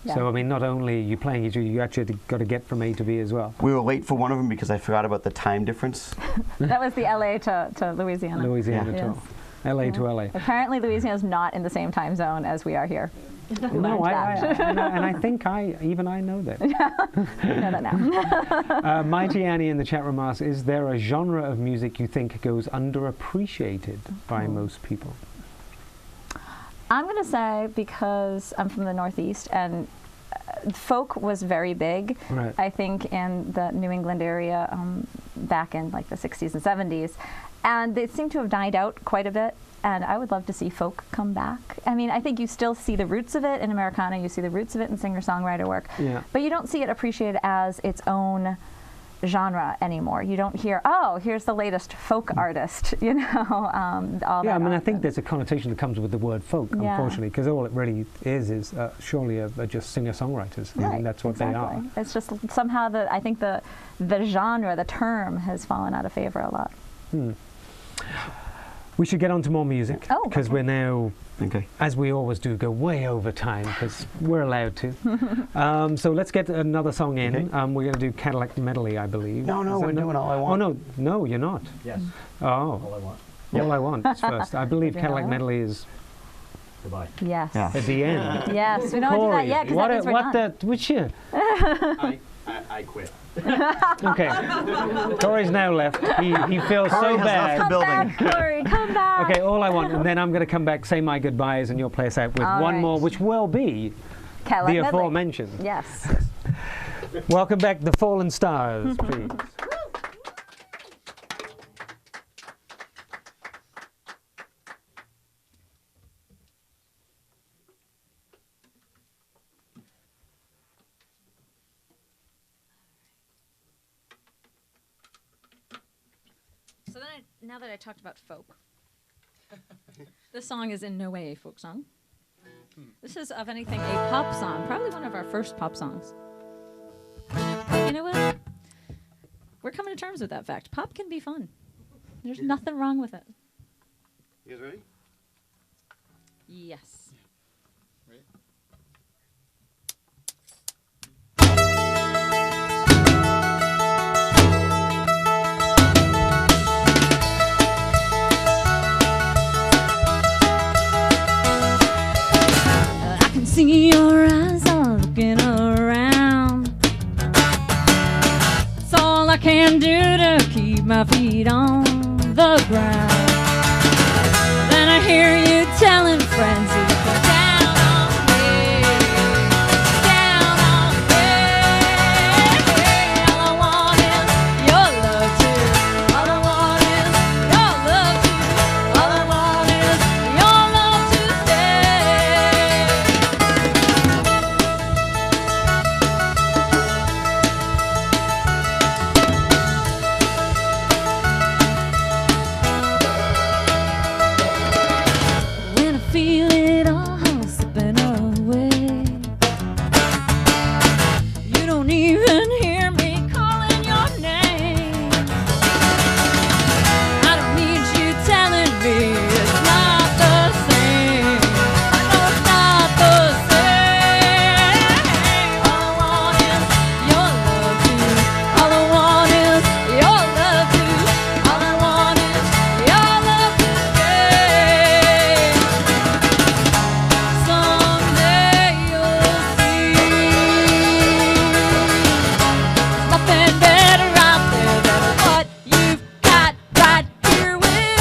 Yeah. So, I mean, not only you playing, you actually got to get from A to B as well. We were late for one of them because I forgot about the time difference. That was the LA to Louisiana. Louisiana Yeah. to LA to LA. Apparently, Louisiana's not in the same time zone as we are here. No, Learned that. and I think I know that. You know that now. Mighty Annie in the chat room asks, is there a genre of music you think goes underappreciated by most people? I'm going to say, because I'm from the Northeast and folk was very big, Right. I think, in the New England area back in like the 60s and 70s. And they seem to have died out quite a bit. And I would love to see folk come back. I mean, I think you still see the roots of it in Americana. You see the roots of it in singer-songwriter work. Yeah. But you don't see it appreciated as its own genre anymore. You don't hear, oh, here's the latest folk artist, all Yeah, I mean, I think there's a connotation that comes with the word folk, Yeah. unfortunately, because all it really is surely just singer-songwriters. I mean, that's what they are. It's just somehow I think the genre, the term, has fallen out of favor a lot. We should get on to more music, Oh, because okay. we're now, Okay. as we always do, go way over time, because we're allowed to. So let's get another song in. Okay. We're going to do Cadillac Medley, I believe. No, Is that we're doing All I Want. Oh, no, you're not. Yes. Oh, All I want. All I Want is first. I believe We're doing Cadillac All I Want? Medley is Goodbye. Yes. Yeah. at the end. Yes, we don't want to do that yet, because that means we're done. Which year? I quit. Okay. Corey's now left. He feels so Corey has left bad. the Come building. back, Corey, come back. Okay, All I Want, and then I'm going to come back, say my goodbyes, and you'll play us out with All one right. more, which will be Cadillac the Medley. aforementioned. Yes. Welcome back, The Fallen Stars, please. So then, now that I talked about folk, this song is in no way a folk song. This is, of anything, a pop song. Probably one of our first pop songs. You know what? We're coming to terms with that fact. Pop can be fun. There's nothing wrong with it. You guys ready? Yes. Ready? I can see your eyes are looking around. It's all I can do to keep my feet on the ground. Then I hear you telling friends you can down on me, down on me. All I want is your love too. All I want is your love too. All I want is your love to stay. When I feel it all slipping away, you don't even hear me calling your name. I don't need you telling me it's not the same. I know it's not the same. All I want is your love too. All I want is your love too. All I want is your love to stay. Someday you'll see there's nothing better out there than what you've got right here with me.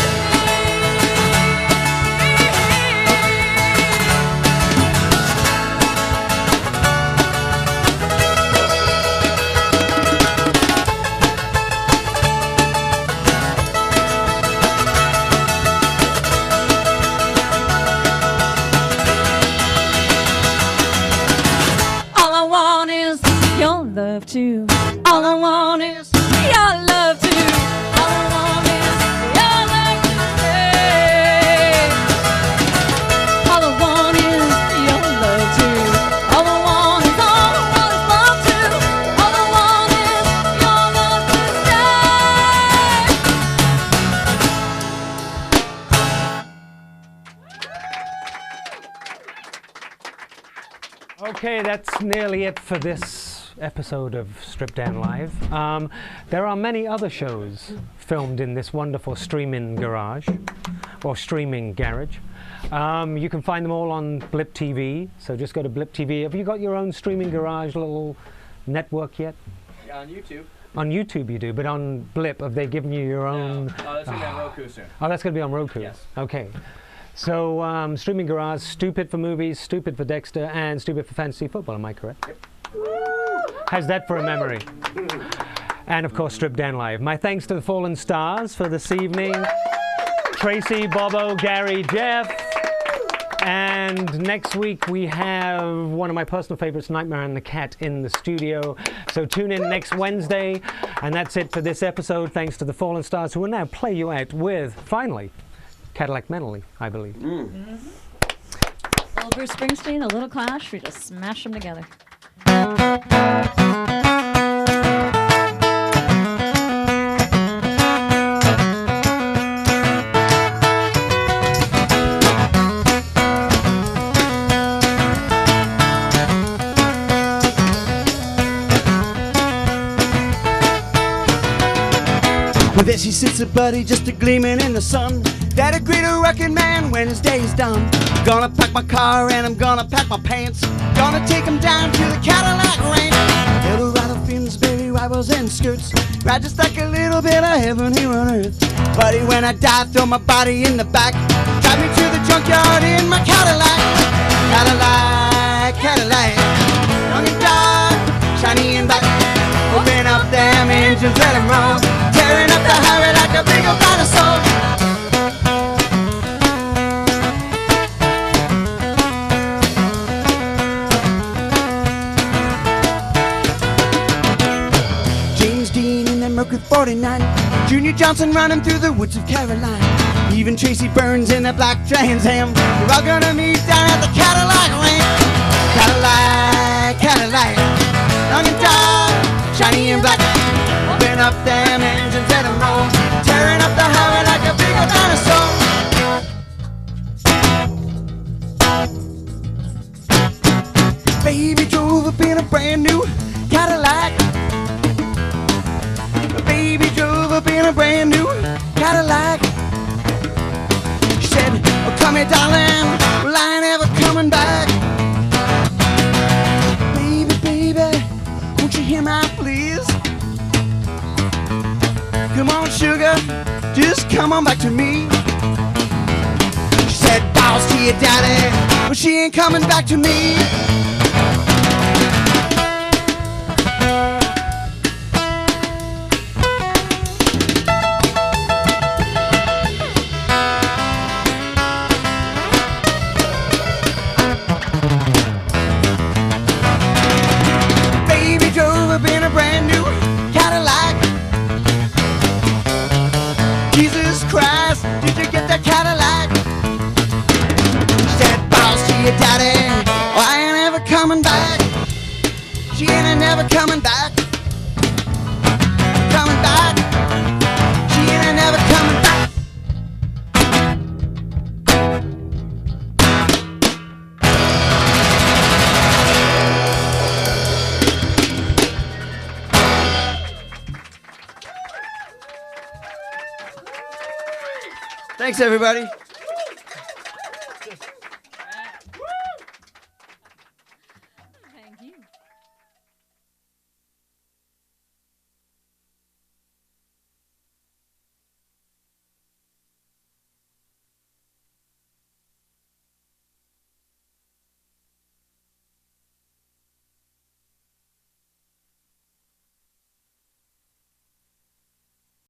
All I want is your love too. All I want is your love too. All I want is your love to stay. All I want is your love too. All I want is love too. All I want is your love to stay. Okay, that's nearly it for this episode of Stripped Down Live. There are many other shows filmed in this wonderful Streamin Garage, or Streaming Garage. You can find them all on Blip TV, so just go to Blip TV. Have you got your own Streaming Garage little network yet? Yeah, on YouTube. On YouTube you do, but on Blip, have they given you your own? No. Oh, that's gonna be on Roku soon. Oh, that's going to be on Roku? Yes. Okay. So, Streaming Garage, Stupid for Movies, Stupid for Dexter, and Stupid for Fantasy Football, am I correct? Yep. How's that for a memory? And of course, Stripped Down Live. My thanks to the Fallen Stars for this evening. Tracy, Bobo, Gary, Jeff. And next week we have one of my personal favorites, Nightmare and the Cat, in the studio. So tune in next Wednesday. And that's it for this episode. Thanks to the Fallen Stars, who will now play you out with, finally, Cadillac Mentally, I believe. A little Bruce Springsteen, a little Clash. We just smash them together. With this he sits a buddy just a gleaming in the sun. That agreed a record man when his day's done. Gonna pack my car and I'm gonna pack my pants. Gonna take him down to the Cadillac ranch. Eldorado, Finsbury, rivals and skirts. Ride just like a little bit of heaven here on earth. Buddy, when I die, throw my body in the back. Drive me to the junkyard in my Cadillac. Cadillac, Cadillac. Young and dark, shiny and black. Open up them engines, let them roll. Tearing up the highway like a big old dinosaur. James Dean in that Mercury 49. Junior Johnson running through the woods of Carolina. Even Tracy Burns in that black Trans Am. We're all gonna meet down at the Cadillac Ramp. Cadillac, Cadillac, long and tall, shiny and black. Open up them engines and them roll, tearing up the highway like a big old dinosaur. Baby drove up in a brand new Cadillac. Baby drove up in a brand new Cadillac. She said, oh, come here, darling, well, I ain't ever coming back. Baby, baby, won't you hear my pleas? Come on, sugar, just come on back to me. She said, bows to your daddy, but she ain't coming back to me. Baby drove up in a brand new Cadillac. Jesus Christ, did you get that Cadillac? She said, bows to your daddy, oh, I ain't ever coming back. She ain't never coming back. Coming back. She ain't never coming back. Thanks, everybody.